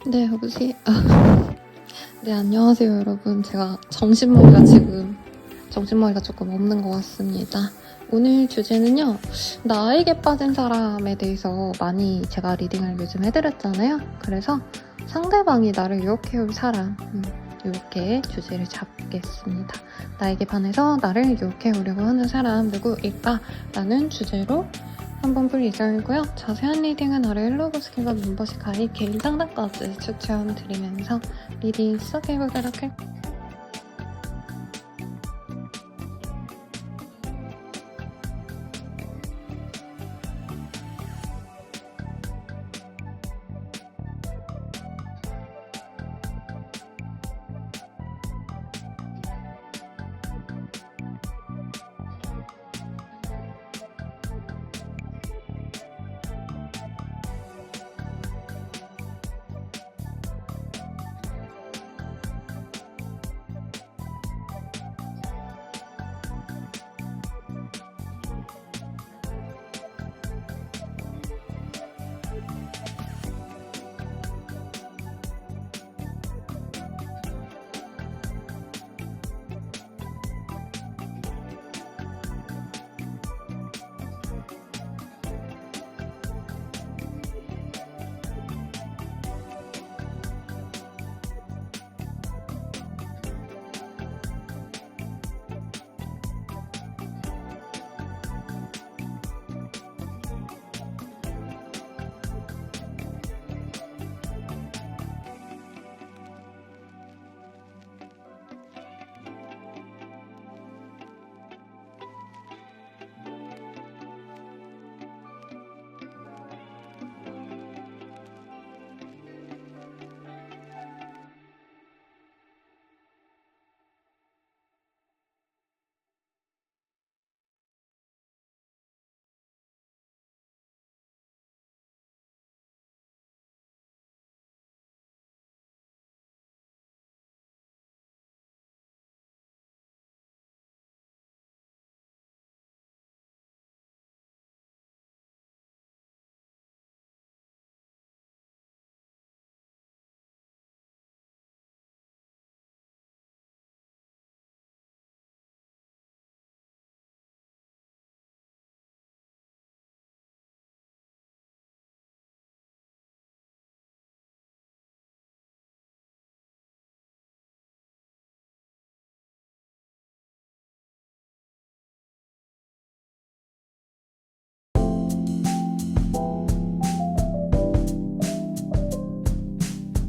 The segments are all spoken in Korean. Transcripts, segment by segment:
네, 여보세요? 네, 안녕하세요, 여러분. 제가 정신머리가 조금 없는 것 같습니다. 오늘 주제는요, 나에게 빠진 사람에 대해서 많이 제가 리딩을 요즘 해드렸잖아요. 그래서 상대방이 나를 유혹해올 사람, 이렇게 주제를 잡겠습니다. 나에게 반해서 나를 유혹해오려고 하는 사람 누구일까? 라는 주제로 한번 볼 예정이고요. 자세한 리딩은 아래 헬로우버스킹과 멤버십 가입, 개인 상담까지 추천드리면서 리딩 시작해보도록 할게요.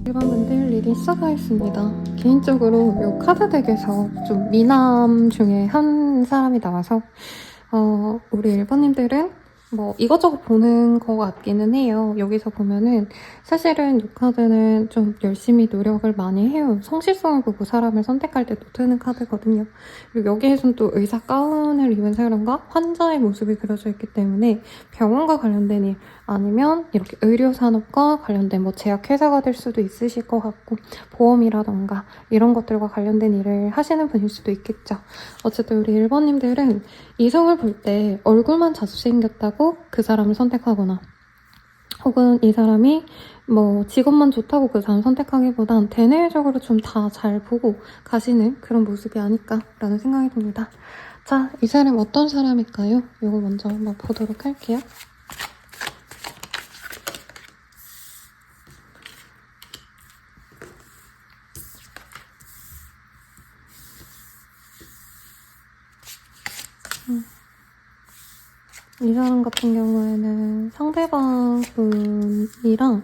일반분들 리딩 시작하겠습니다. 개인적으로 이 카드 덱에서 좀 미남 중에 한 사람이 나와서 우리 1번님들은 뭐 이것저것 보는 것 같기는 해요. 여기서 보면은 사실은 이 카드는 좀 열심히 노력을 많이 해요. 성실성을 보고 사람을 선택할 때도 트는 카드거든요. 그리고 여기에선 또 의사 가운을 입은 사람과 환자의 모습이 그려져 있기 때문에 병원과 관련된 일 아니면 이렇게 의료산업과 관련된 뭐 제약회사가 될 수도 있으실 것 같고 보험이라던가 이런 것들과 관련된 일을 하시는 분일 수도 있겠죠. 어쨌든 우리 1번님들은 이성을 볼 때 얼굴만 잘생겼다고 그 사람을 선택하거나 혹은 이 사람이 뭐 직업만 좋다고 그 사람 선택하기보단 대내적으로 좀 다 잘 보고 가시는 그런 모습이 아닐까라는 생각이 듭니다. 자, 이 사람 어떤 사람일까요? 이거 먼저 한번 보도록 할게요. 이 사람 같은 경우에는 상대방 분이랑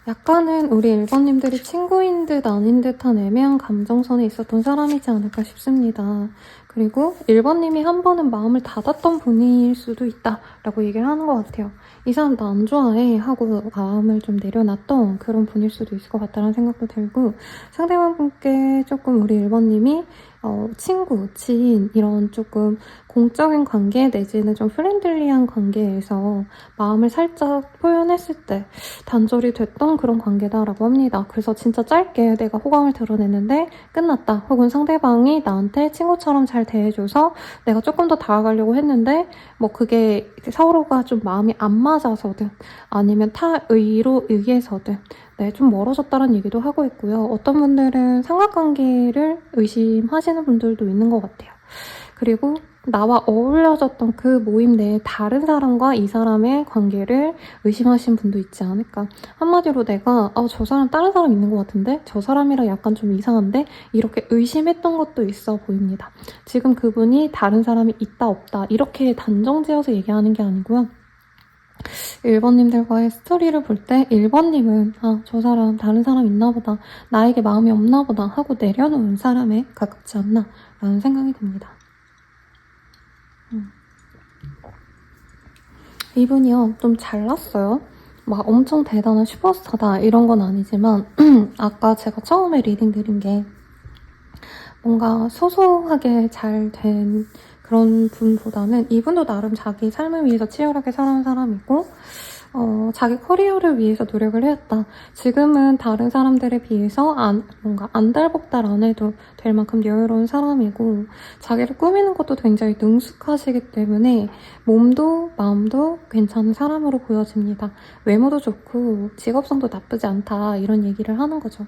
약간은 우리 1번님들이 친구인 듯 아닌 듯한 애매한 감정선에 있었던 사람이지 않을까 싶습니다. 그리고 1번님이 한 번은 마음을 닫았던 분일 수도 있다라고 얘기를 하는 것 같아요. 이 사람 나 안 좋아해 하고 마음을 좀 내려놨던 그런 분일 수도 있을 것 같다는 생각도 들고 상대방 분께 조금 우리 1번님이 친구, 지인 이런 조금 공적인 관계 내지는 좀 프렌들리한 관계에서 마음을 살짝 표현했을 때 단절이 됐던 그런 관계다라고 합니다. 그래서 진짜 짧게 내가 호감을 드러냈는데 끝났다. 혹은 상대방이 나한테 친구처럼 잘 잘 대해줘서 내가 조금 더 다가가려고 했는데 뭐 그게 서로가 좀 마음이 안 맞아서든 아니면 타의로 의해서든 네, 좀 멀어졌다는 얘기도 하고 있고요. 어떤 분들은 삼각관계를 의심하시는 분들도 있는 것 같아요. 그리고 나와 어울려졌던 그 모임 내에 다른 사람과 이 사람의 관계를 의심하신 분도 있지 않을까. 한마디로 내가 저 사람 다른 사람 있는 것 같은데 저 사람이랑 약간 좀 이상한데 이렇게 의심했던 것도 있어 보입니다. 지금 그분이 다른 사람이 있다 없다 이렇게 단정지어서 얘기하는 게 아니고요. 1번님들과의 스토리를 볼 때 1번님은 저 사람 다른 사람 있나 보다 나에게 마음이 없나 보다 하고 내려놓은 사람에 가깝지 않나 라는 생각이 듭니다. 이분이요 좀 잘났어요. 막 엄청 대단한 슈퍼스타다 이런 건 아니지만 아까 제가 처음에 리딩 드린 게 뭔가 소소하게 잘 된 그런 분보다는 이분도 나름 자기 삶을 위해서 치열하게 살아온 사람이고 자기 커리어를 위해서 노력을 해왔다. 지금은 다른 사람들에 비해서 뭔가 안달복달 안 해도 될 만큼 여유로운 사람이고 자기를 꾸미는 것도 굉장히 능숙하시기 때문에 몸도 마음도 괜찮은 사람으로 보여집니다. 외모도 좋고 직업성도 나쁘지 않다 이런 얘기를 하는 거죠.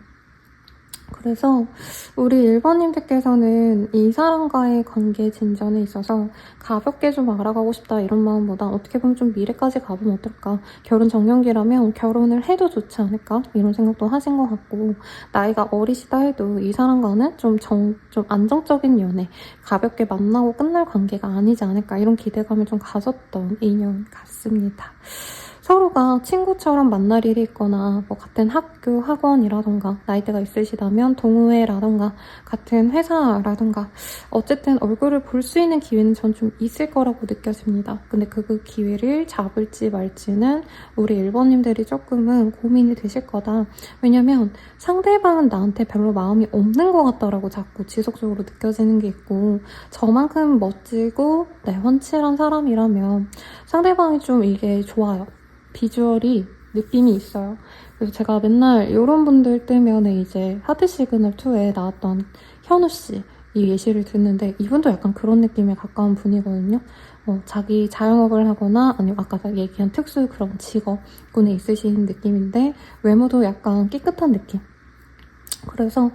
그래서 우리 1번님들께서는 이 사람과의 관계 진전에 있어서 가볍게 좀 알아가고 싶다 이런 마음보다 어떻게 보면 좀 미래까지 가보면 어떨까. 결혼 정년기라면 결혼을 해도 좋지 않을까 이런 생각도 하신 것 같고 나이가 어리시다 해도 이 사람과는 좀 안정적인 연애 가볍게 만나고 끝날 관계가 아니지 않을까 이런 기대감을 좀 가졌던 인연 같습니다. 서로가 친구처럼 만날 일이 있거나 뭐 같은 학교, 학원이라던가 나이대가 있으시다면 동호회라던가 같은 회사라던가 어쨌든 얼굴을 볼 수 있는 기회는 전 좀 있을 거라고 느껴집니다. 근데 그 기회를 잡을지 말지는 우리 1번님들이 조금은 고민이 되실 거다. 왜냐면 상대방은 나한테 별로 마음이 없는 것 같다라고 자꾸 지속적으로 느껴지는 게 있고 저만큼 멋지고 훤칠한 사람이라면 상대방이 좀 이게 좋아요. 비주얼이 느낌이 있어요. 그래서 제가 맨날 이런 분들 때문에 이제 하트 시그널 2에 나왔던 현우 씨 이 예시를 듣는데 이분도 약간 그런 느낌에 가까운 분이거든요. 자기 자영업을 하거나 아니면 아까 얘기한 특수 그런 직업군에 있으신 느낌인데 외모도 약간 깨끗한 느낌. 그래서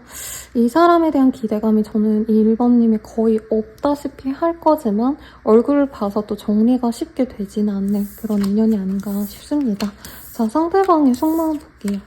이 사람에 대한 기대감이 저는 1번님이 거의 없다시피 할 거지만 얼굴을 봐서 또 정리가 쉽게 되지는 않는 그런 인연이 아닌가 싶습니다. 자, 상대방의 속마음 볼게요.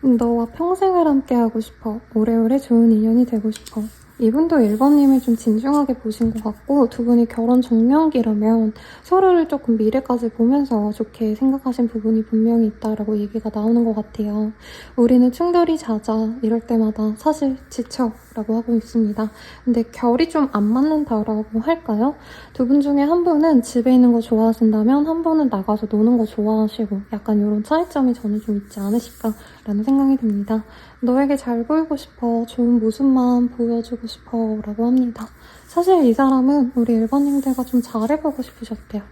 너와 평생을 함께하고 싶어. 오래오래 좋은 인연이 되고 싶어. 이분도 1번님을 좀 진중하게 보신 것 같고 두 분이 결혼 정년기라면 서로를 조금 미래까지 보면서 좋게 생각하신 부분이 분명히 있다라고 얘기가 나오는 것 같아요. 우리는 충돌이 잦아 이럴 때마다 사실 지쳐라고 하고 있습니다. 근데 결이 좀 안 맞는다라고 할까요? 두 분 중에 한 분은 집에 있는 거 좋아하신다면 한 분은 나가서 노는 거 좋아하시고 약간 이런 차이점이 저는 좀 있지 않으실까라는 생각이 듭니다. 너에게 잘 보이고 싶어, 좋은 모습만 보여주고 싶어 라고 합니다. 사실 이 사람은 우리 1번님들과 좀 잘해보고 싶으셨대요.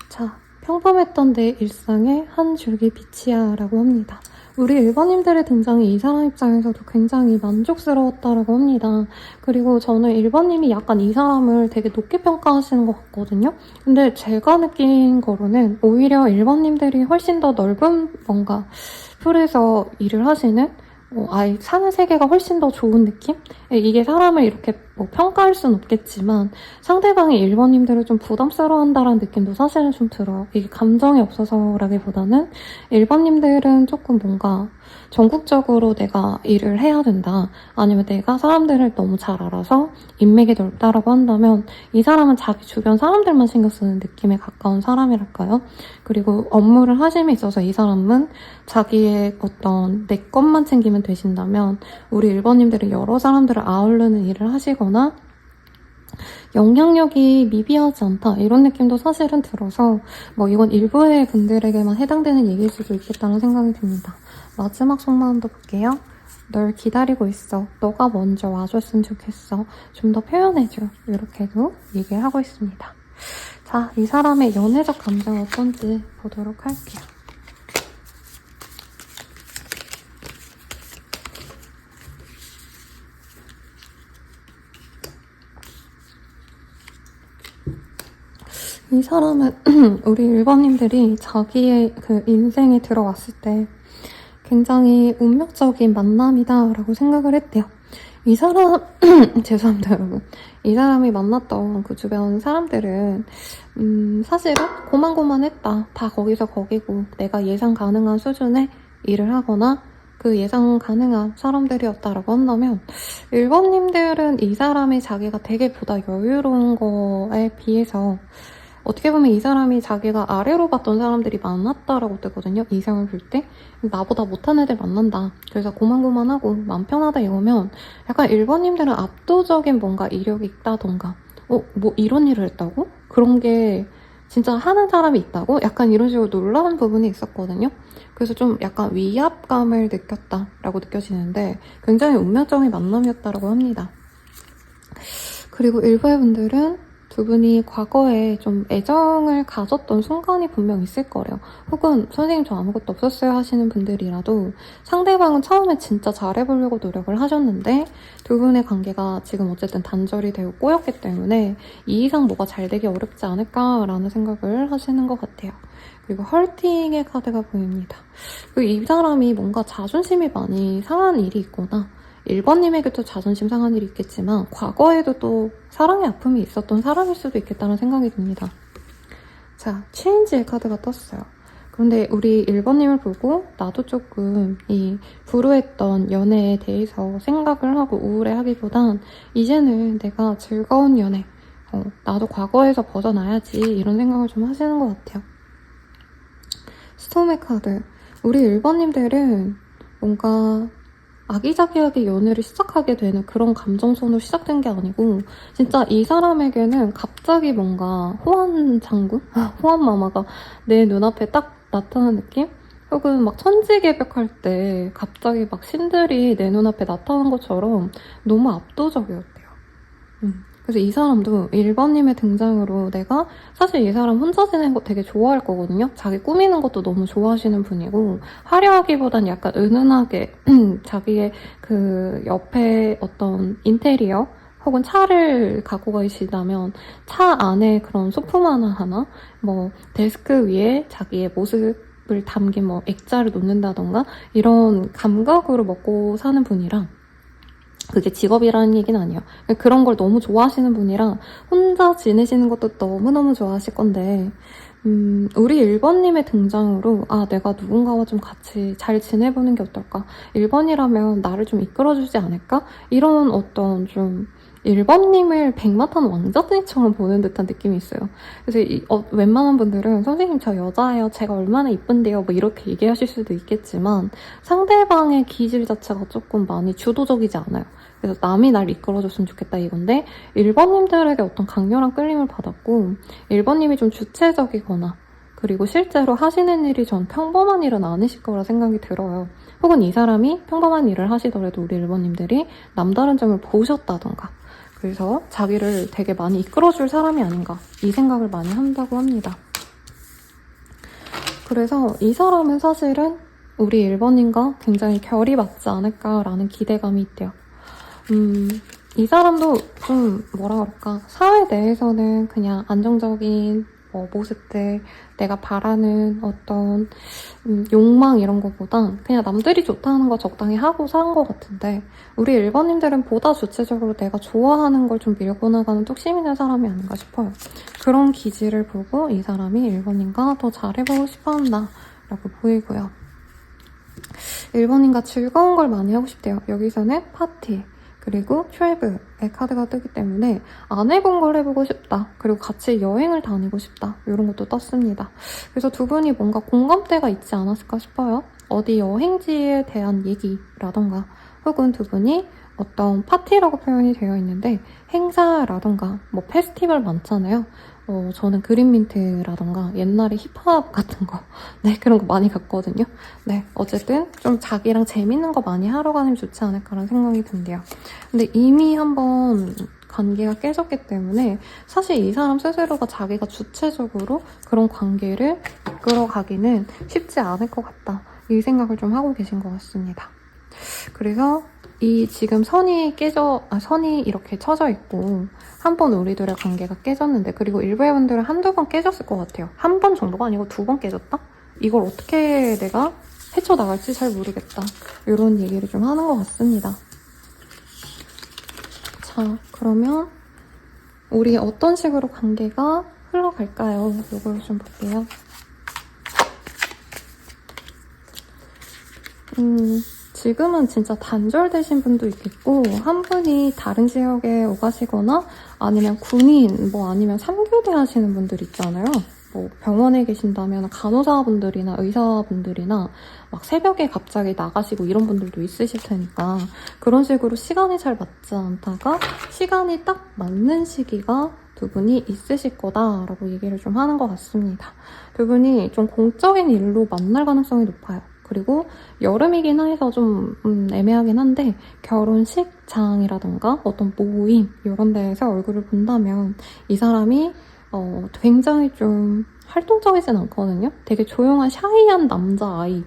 자, 평범했던 내 일상에 한 줄기 빛이야 라고 합니다. 우리 1번님들의 등장이 이 사람 입장에서도 굉장히 만족스러웠다라고 합니다. 그리고 저는 1번님이 약간 이 사람을 되게 높게 평가하시는 것 같거든요. 근데 제가 느낀 거로는 오히려 1번님들이 훨씬 더 넓은 뭔가 풀에서 일을 하시는 아예 사는 세계가 훨씬 더 좋은 느낌? 이게 사람을 이렇게 뭐 평가할 순 없겠지만 상대방이 1번님들을 좀 부담스러워한다라는 느낌도 사실은 좀 들어요. 이게 감정이 없어서라기보다는 1번님들은 조금 뭔가 전국적으로 내가 일을 해야 된다. 아니면 내가 사람들을 너무 잘 알아서 인맥이 넓다라고 한다면 이 사람은 자기 주변 사람들만 신경 쓰는 느낌에 가까운 사람이랄까요? 그리고 업무를 하심에 있어서 이 사람은 자기의 어떤 내 것만 챙기면 되신다면 우리 1번님들은 여러 사람들을 아우르는 일을 하시거나 영향력이 미비하지 않다 이런 느낌도 사실은 들어서 뭐 이건 일부의 분들에게만 해당되는 얘기일 수도 있겠다는 생각이 듭니다. 마지막 속마음도 볼게요. 널 기다리고 있어. 너가 먼저 와줬으면 좋겠어. 좀 더 표현해줘. 이렇게도 얘기를 하고 있습니다. 자, 이 사람의 연애적 감정은 어떤지 보도록 할게요. 이 사람은 우리 1번님들이 자기의 그 인생에 들어왔을 때 굉장히 운명적인 만남이다라고 생각을 했대요. 이 사람, 죄송합니다 여러분. 이 사람이 만났던 그 주변 사람들은 사실은 고만고만했다. 다 거기서 거기고 내가 예상 가능한 수준의 일을 하거나 그 예상 가능한 사람들이었다라고 한다면 1번님들은 이 사람이 자기가 되게 보다 여유로운 거에 비해서 어떻게 보면 이 사람이 자기가 아래로 봤던 사람들이 많았다라고 뜨거든요. 이성을 볼 때. 나보다 못한 애들 만난다. 그래서 고만고만하고 마음 편하다 이러면 약간 1번님들은 압도적인 뭔가 이력이 있다던가 뭐 이런 일을 했다고? 그런 게 진짜 하는 사람이 있다고? 약간 이런 식으로 놀라운 부분이 있었거든요. 그래서 좀 약간 위압감을 느꼈다라고 느껴지는데 굉장히 운명적인 만남이었다라고 합니다. 그리고 일부의 분들은 두 분이 과거에 좀 애정을 가졌던 순간이 분명 있을 거래요. 혹은 선생님 저 아무것도 없었어요 하시는 분들이라도 상대방은 처음에 진짜 잘해보려고 노력을 하셨는데 두 분의 관계가 지금 어쨌든 단절이 되고 꼬였기 때문에 이 이상 뭐가 잘 되기 어렵지 않을까라는 생각을 하시는 것 같아요. 그리고 헐팅의 카드가 보입니다. 그리고 이 사람이 뭔가 자존심이 많이 상한 일이 있거나 1번님에게도 자존심 상한 일이 있겠지만 과거에도 또 사랑의 아픔이 있었던 사람일 수도 있겠다는 생각이 듭니다. 자, 체인지의 카드가 떴어요. 그런데 우리 1번님을 보고 나도 조금 이 불우했던 연애에 대해서 생각을 하고 우울해하기보단 이제는 내가 즐거운 연애, 나도 과거에서 벗어나야지 이런 생각을 좀 하시는 것 같아요. 스톰의 카드. 우리 1번님들은 뭔가 아기자기하게 연애를 시작하게 되는 그런 감정선으로 시작된 게 아니고 진짜 이 사람에게는 갑자기 뭔가 호환 장군? 호환 마마가 내 눈앞에 딱 나타난 느낌? 혹은 막 천지개벽할 때 갑자기 막 신들이 내 눈앞에 나타난 것처럼 너무 압도적이었대요. 그래서 이 사람도 1번님의 등장으로 내가 사실 이 사람 혼자 지내는 거 되게 좋아할 거거든요. 자기 꾸미는 것도 너무 좋아하시는 분이고 화려하기보단 약간 은은하게 자기의 그 옆에 어떤 인테리어 혹은 차를 갖고 가신다면 차 안에 그런 소품 하나 뭐 데스크 위에 자기의 모습을 담긴 뭐 액자를 놓는다던가 이런 감각으로 먹고 사는 분이랑 그게 직업이라는 얘기는 아니에요. 그런 걸 너무 좋아하시는 분이랑 혼자 지내시는 것도 너무너무 좋아하실 건데 우리 1번님의 등장으로 내가 누군가와 좀 같이 잘 지내보는 게 어떨까? 1번이라면 나를 좀 이끌어주지 않을까? 이런 어떤 좀 1번님을 백마탄 왕자님처럼 보는 듯한 느낌이 있어요. 그래서 웬만한 분들은 선생님 저 여자예요. 제가 얼마나 이쁜데요. 뭐 이렇게 얘기하실 수도 있겠지만 상대방의 기질 자체가 조금 많이 주도적이지 않아요. 그래서 남이 날 이끌어줬으면 좋겠다 이건데 1번님들에게 어떤 강렬한 끌림을 받았고 1번님이 좀 주체적이거나 그리고 실제로 하시는 일이 전 평범한 일은 아니실 거라 생각이 들어요. 혹은 이 사람이 평범한 일을 하시더라도 우리 1번님들이 남다른 점을 보셨다던가 그래서 자기를 되게 많이 이끌어줄 사람이 아닌가 이 생각을 많이 한다고 합니다. 그래서 이 사람은 사실은 우리 1번님과 굉장히 결이 맞지 않을까라는 기대감이 있대요. 이 사람도 좀 뭐라 그럴까 사회 내에서는 그냥 안정적인 모습들 내가 바라는 어떤 욕망 이런 거보단 그냥 남들이 좋다는 거 적당히 하고 산 것 같은데 우리 1번님들은 보다 주체적으로 내가 좋아하는 걸 좀 밀고 나가는 뚝심 있는 사람이 아닌가 싶어요. 그런 기질을 보고 이 사람이 1번님과 더 잘해보고 싶어한다 라고 보이고요. 1번님과 즐거운 걸 많이 하고 싶대요. 여기서는 파티 그리고 12의 카드가 뜨기 때문에 안 해본 걸 해보고 싶다. 그리고 같이 여행을 다니고 싶다. 이런 것도 떴습니다. 그래서 두 분이 뭔가 공감대가 있지 않았을까 싶어요. 어디 여행지에 대한 얘기라던가 혹은 두 분이 어떤 파티라고 표현이 되어 있는데 행사라던가 뭐 페스티벌 많잖아요. 저는 그린민트라던가 옛날에 힙합 같은 거 네, 그런 거 많이 갔거든요. 네, 어쨌든 좀 자기랑 재밌는 거 많이 하러 가면 좋지 않을까라는 생각이 든대요. 근데 이미 한번 관계가 깨졌기 때문에 사실 이 사람 스스로가 자기가 주체적으로 그런 관계를 이끌어가기는 쉽지 않을 것 같다. 이 생각을 좀 하고 계신 것 같습니다. 그래서 이 지금 선이 이렇게 쳐져 있고 한 번 우리들의 관계가 깨졌는데 그리고 일부의 분들은 한두 번 깨졌을 것 같아요. 한 번 정도가 아니고 2번 깨졌다? 이걸 어떻게 내가 헤쳐나갈지 잘 모르겠다. 이런 얘기를 좀 하는 것 같습니다. 자, 그러면 우리 어떤 식으로 관계가 흘러갈까요? 이걸 좀 볼게요. 지금은 진짜 단절되신 분도 있겠고 한 분이 다른 지역에 오가시거나 아니면 군인 아니면 3교대 하시는 분들 있잖아요. 뭐 병원에 계신다면 간호사분들이나 의사분들이나 막 새벽에 갑자기 나가시고 이런 분들도 있으실 테니까 그런 식으로 시간이 잘 맞지 않다가 시간이 딱 맞는 시기가 두 분이 있으실 거다라고 얘기를 좀 하는 것 같습니다. 두 분이 좀 공적인 일로 만날 가능성이 높아요. 그리고 여름이긴 해서 좀 애매하긴 한데 결혼식장이라던가 어떤 모임 이런 데에서 얼굴을 본다면 이 사람이 굉장히 좀 활동적이진 않거든요. 되게 조용한 샤이한 남자아이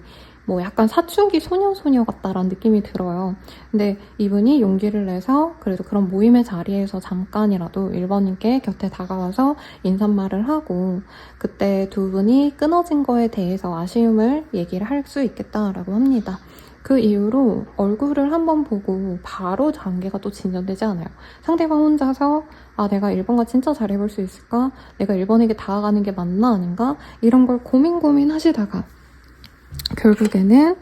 약간 사춘기 소녀 같다라는 느낌이 들어요. 근데 이분이 용기를 내서 그래도 그런 모임의 자리에서 잠깐이라도 1번님께 곁에 다가와서 인사말을 하고 그때 두 분이 끊어진 거에 대해서 아쉬움을 얘기를 할 수 있겠다라고 합니다. 그 이후로 얼굴을 한번 보고 바로 관계가 또 진전되지 않아요. 상대방 혼자서 내가 1번과 진짜 잘해볼 수 있을까? 내가 1번에게 다가가는 게 맞나 아닌가? 이런 걸 고민하시다가 결국에는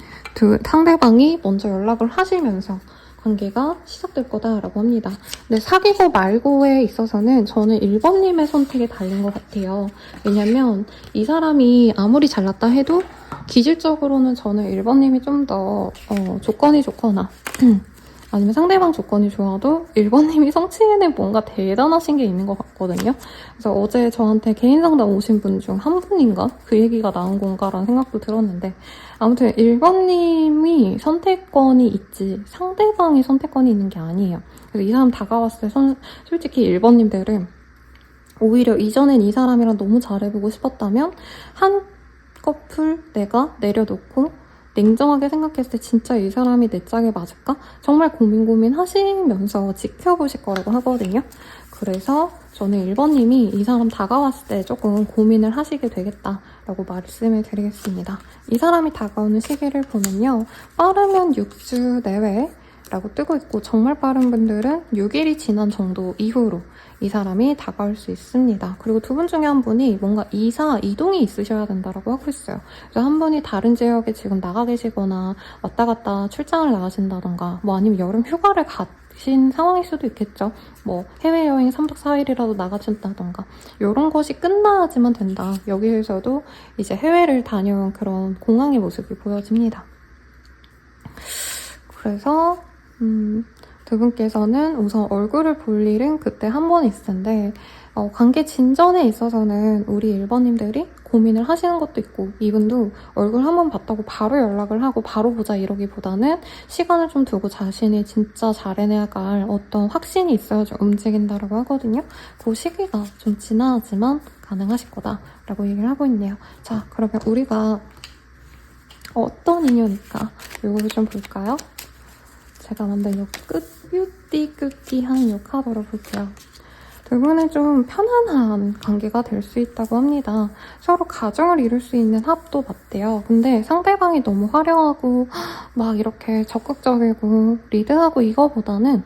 상대방이 먼저 연락을 하시면서 관계가 시작될 거다라고 합니다. 근데 사귀고 말고에 있어서는 저는 1번님의 선택에 달린 것 같아요. 왜냐면 이 사람이 아무리 잘났다 해도 기질적으로는 저는 1번님이 좀 더 조건이 좋거나 아니면 상대방 조건이 좋아도 1번님이 성취에는 뭔가 대단하신 게 있는 것 같거든요. 그래서 어제 저한테 개인 상담 오신 분 중 한 분인가? 그 얘기가 나온 건가라는 생각도 들었는데 아무튼 1번님이 선택권이 있지 상대방이 선택권이 있는 게 아니에요. 그래서 이 사람 다가왔을 때 솔직히 1번님들은 오히려 이전엔 이 사람이랑 너무 잘해보고 싶었다면 한 커플 내가 내려놓고 냉정하게 생각했을 때 진짜 이 사람이 내 짝에 맞을까? 정말 고민 하시면서 지켜보실 거라고 하거든요. 그래서 저는 1번님이 이 사람 다가왔을 때 조금 고민을 하시게 되겠다라고 말씀을 드리겠습니다. 이 사람이 다가오는 시기를 보면요. 빠르면 6주 내외라고 뜨고 있고 정말 빠른 분들은 6일이 지난 정도 이후로 이 사람이 다가올 수 있습니다. 그리고 두 분 중에 한 분이 뭔가 이동이 있으셔야 된다고 하고 있어요. 그래서 한 분이 다른 지역에 지금 나가 계시거나 왔다 갔다 출장을 나가신다던가 아니면 여름 휴가를 가신 상황일 수도 있겠죠. 해외여행 3박 4일이라도 나가신다던가 이런 것이 끝나야지만 된다. 여기에서도 이제 해외를 다녀온 그런 공항의 모습이 보여집니다. 그래서 두 분께서는 우선 얼굴을 볼 일은 그때 한 번 있을 텐데 관계 진전에 있어서는 우리 1번님들이 고민을 하시는 것도 있고 이분도 얼굴 한 번 봤다고 바로 연락을 하고 바로 보자 이러기보다는 시간을 좀 두고 자신이 진짜 잘 해내갈 어떤 확신이 있어야 좀 움직인다라고 하거든요. 그 시기가 좀 지나야지만 가능하실 거다라고 얘기를 하고 있네요. 자, 그러면 우리가 어떤 인연일까? 이거를 좀 볼까요? 제가 만든 요 큐티한 요 카드로 볼게요. 두 분은 좀 편안한 관계가 될 수 있다고 합니다. 서로 가정을 이룰 수 있는 합도 맞대요. 근데 상대방이 너무 화려하고 이렇게 적극적이고 리드하고 이거보다는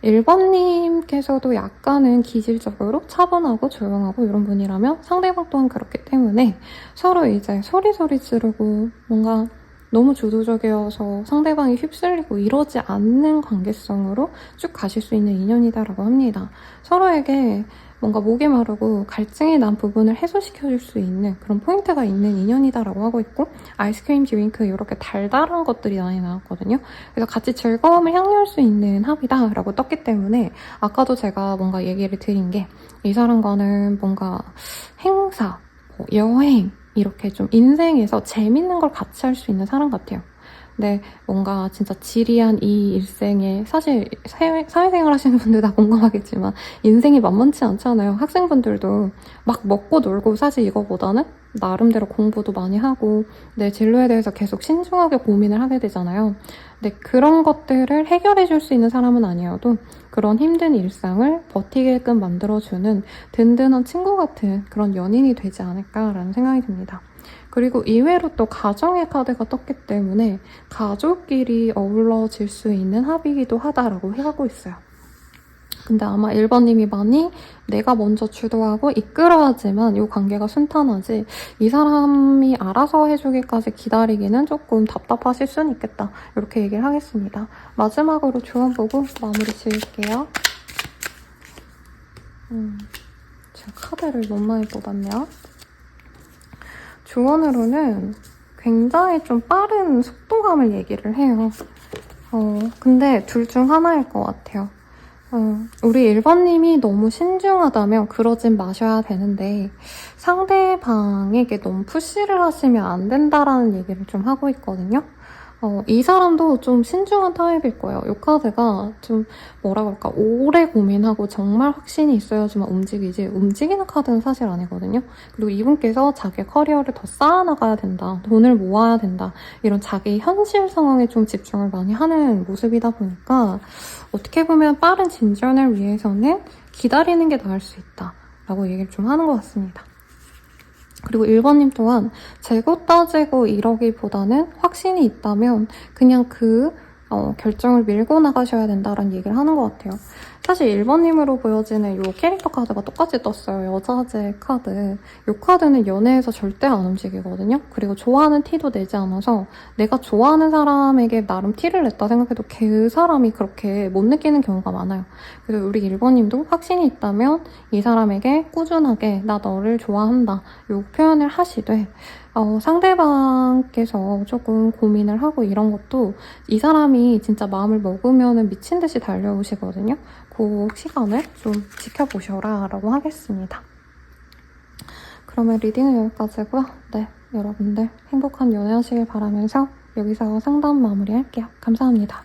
1번님께서도 약간은 기질적으로 차분하고 조용하고 이런 분이라면 상대방 또한 그렇기 때문에 서로 이제 소리소리 지르고 뭔가 너무 주도적이어서 상대방이 휩쓸리고 이러지 않는 관계성으로 쭉 가실 수 있는 인연이다라고 합니다. 서로에게 뭔가 목이 마르고 갈증이 난 부분을 해소시켜줄 수 있는 그런 포인트가 있는 인연이다라고 하고 있고, 아이스크림, 드링크 이렇게 달달한 것들이 많이 나왔거든요. 그래서 같이 즐거움을 향유할 수 있는 합이다라고 떴기 때문에 아까도 제가 뭔가 얘기를 드린 게, 이 사람과는 뭔가 행사, 뭐 여행 이렇게 좀 인생에서 재밌는 걸 같이 할 수 있는 사람 같아요. 근데 뭔가 진짜 지리한 이 일생에, 사실 사회생활 하시는 분들 다 공감하겠지만 인생이 만만치 않잖아요. 학생분들도 막 먹고 놀고 사실 이거보다는 나름대로 공부도 많이 하고 내 진로에 대해서 계속 신중하게 고민을 하게 되잖아요. 근데 그런 것들을 해결해 줄 수 있는 사람은 아니어도 그런 힘든 일상을 버티게끔 만들어주는 든든한 친구 같은 그런 연인이 되지 않을까라는 생각이 듭니다. 그리고 이외로 또 가정의 카드가 떴기 때문에 가족끼리 어우러질 수 있는 합이기도 하다라고 하고 있어요. 근데 아마 1번님이 많이 내가 먼저 주도하고 이끌어야지만 이 관계가 순탄하지, 이 사람이 알아서 해주기까지 기다리기는 조금 답답하실 수는 있겠다, 이렇게 얘기를 하겠습니다. 마지막으로 조언 보고 마무리 지을게요. 제가 카드를 너무 많이 뽑았네요. 조언으로는 굉장히 좀 빠른 속도감을 얘기를 해요. 근데 둘 중 하나일 것 같아요. 우리 1번님이 너무 신중하다면 그러진 마셔야 되는데, 상대방에게 너무 푸시를 하시면 안 된다라는 얘기를 좀 하고 있거든요. 이 사람도 좀 신중한 타입일 거예요. 이 카드가 좀 뭐라 그럴까, 오래 고민하고 정말 확신이 있어야지만 움직이지, 움직이는 카드는 사실 아니거든요. 그리고 이분께서 자기 커리어를 더 쌓아나가야 된다, 돈을 모아야 된다, 이런 자기 현실 상황에 좀 집중을 많이 하는 모습이다 보니까 어떻게 보면 빠른 진전을 위해서는 기다리는 게 나을 수 있다 라고 얘기를 좀 하는 것 같습니다. 그리고 1번님 또한 재고 따지고 이러기보다는 확신이 있다면 그냥 결정을 밀고 나가셔야 된다라는 얘기를 하는 것 같아요. 사실 1번님으로 보여지는 이 캐릭터 카드가 똑같이 떴어요. 여자제 카드. 이 카드는 연애에서 절대 안 움직이거든요. 그리고 좋아하는 티도 내지 않아서 내가 좋아하는 사람에게 나름 티를 냈다 생각해도 그 사람이 그렇게 못 느끼는 경우가 많아요. 그래서 우리 1번님도 확신이 있다면 이 사람에게 꾸준하게 나 너를 좋아한다, 이 표현을 하시되, 상대방께서 조금 고민을 하고 이런 것도 이 사람이 진짜 마음을 먹으면 미친 듯이 달려오시거든요. 그 시간을 좀 지켜보셔라 라고 하겠습니다. 그러면 리딩은 여기까지고요. 네, 여러분들 행복한 연애하시길 바라면서 여기서 상담 마무리할게요. 감사합니다.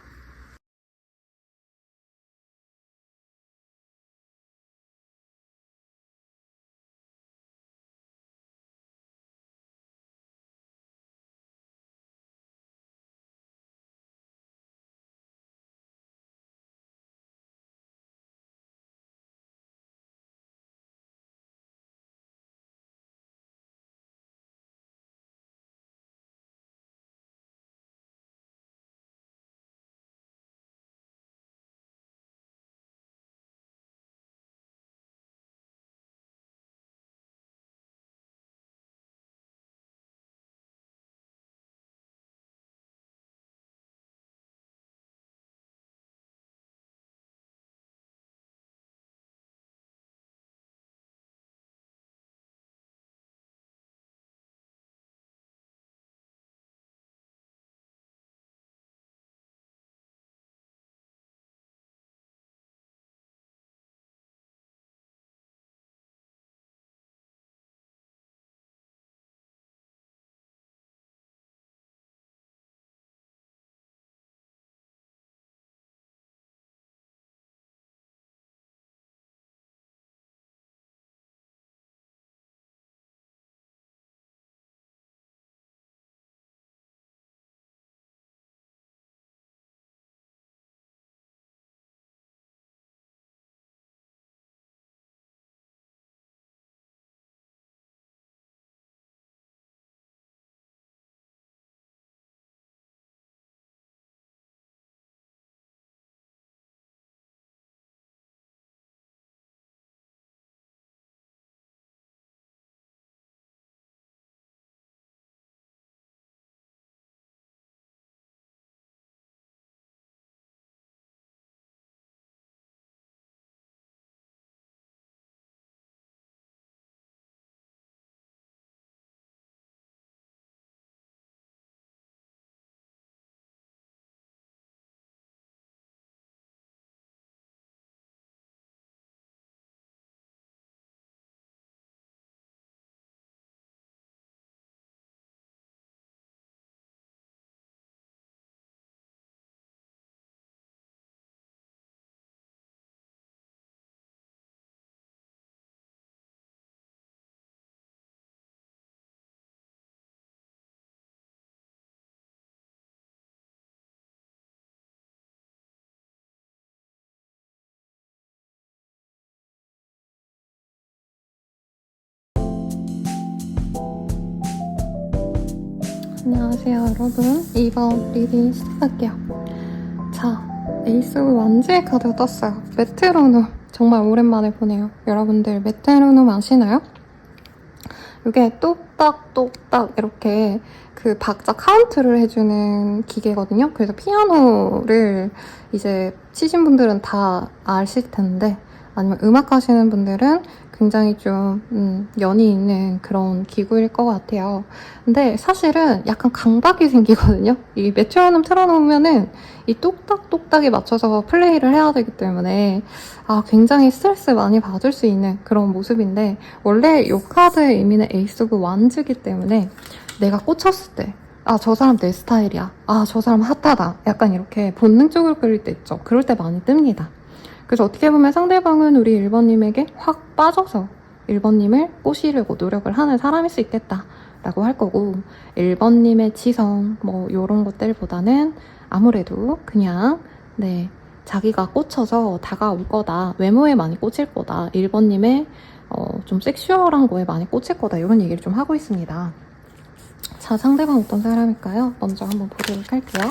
안녕하세요 여러분, 이번 리딩 시작할게요. 자, 에이스 완즈의 카드가 떴어요. 메트로놈 정말 오랜만에 보네요. 여러분들 메트로놈 아시나요? 이게 똑딱똑딱 이렇게 그 박자 카운트를 해주는 기계거든요. 그래서 피아노를 이제 치신 분들은 다 아실 텐데, 아니면 음악 하시는 분들은 굉장히 좀 연이 있는 그런 기구일 것 같아요. 근데 사실은 약간 강박이 생기거든요. 이 메트로놈 틀어놓으면은 이 똑딱똑딱에 맞춰서 플레이를 해야 되기 때문에 굉장히 스트레스 많이 받을 수 있는 그런 모습인데, 원래 이 카드의 의미는 에이스 오브 완즈이기 때문에 내가 꽂혔을 때 저 사람 내 스타일이야, 저 사람 핫하다, 약간 이렇게 본능적으로 끌릴 때 있죠. 그럴 때 많이 뜹니다. 그래서 어떻게 보면 상대방은 우리 1번님에게 확 빠져서 1번님을 꼬시려고 노력을 하는 사람일 수 있겠다 라고 할 거고, 1번님의 지성 요런 것들보다는 아무래도 그냥 자기가 꽂혀서 다가올 거다, 외모에 많이 꽂힐 거다, 1번님의 좀 섹슈얼한 거에 많이 꽂힐 거다, 이런 얘기를 좀 하고 있습니다. 자, 상대방 어떤 사람일까요? 먼저 한번 보도록 할게요.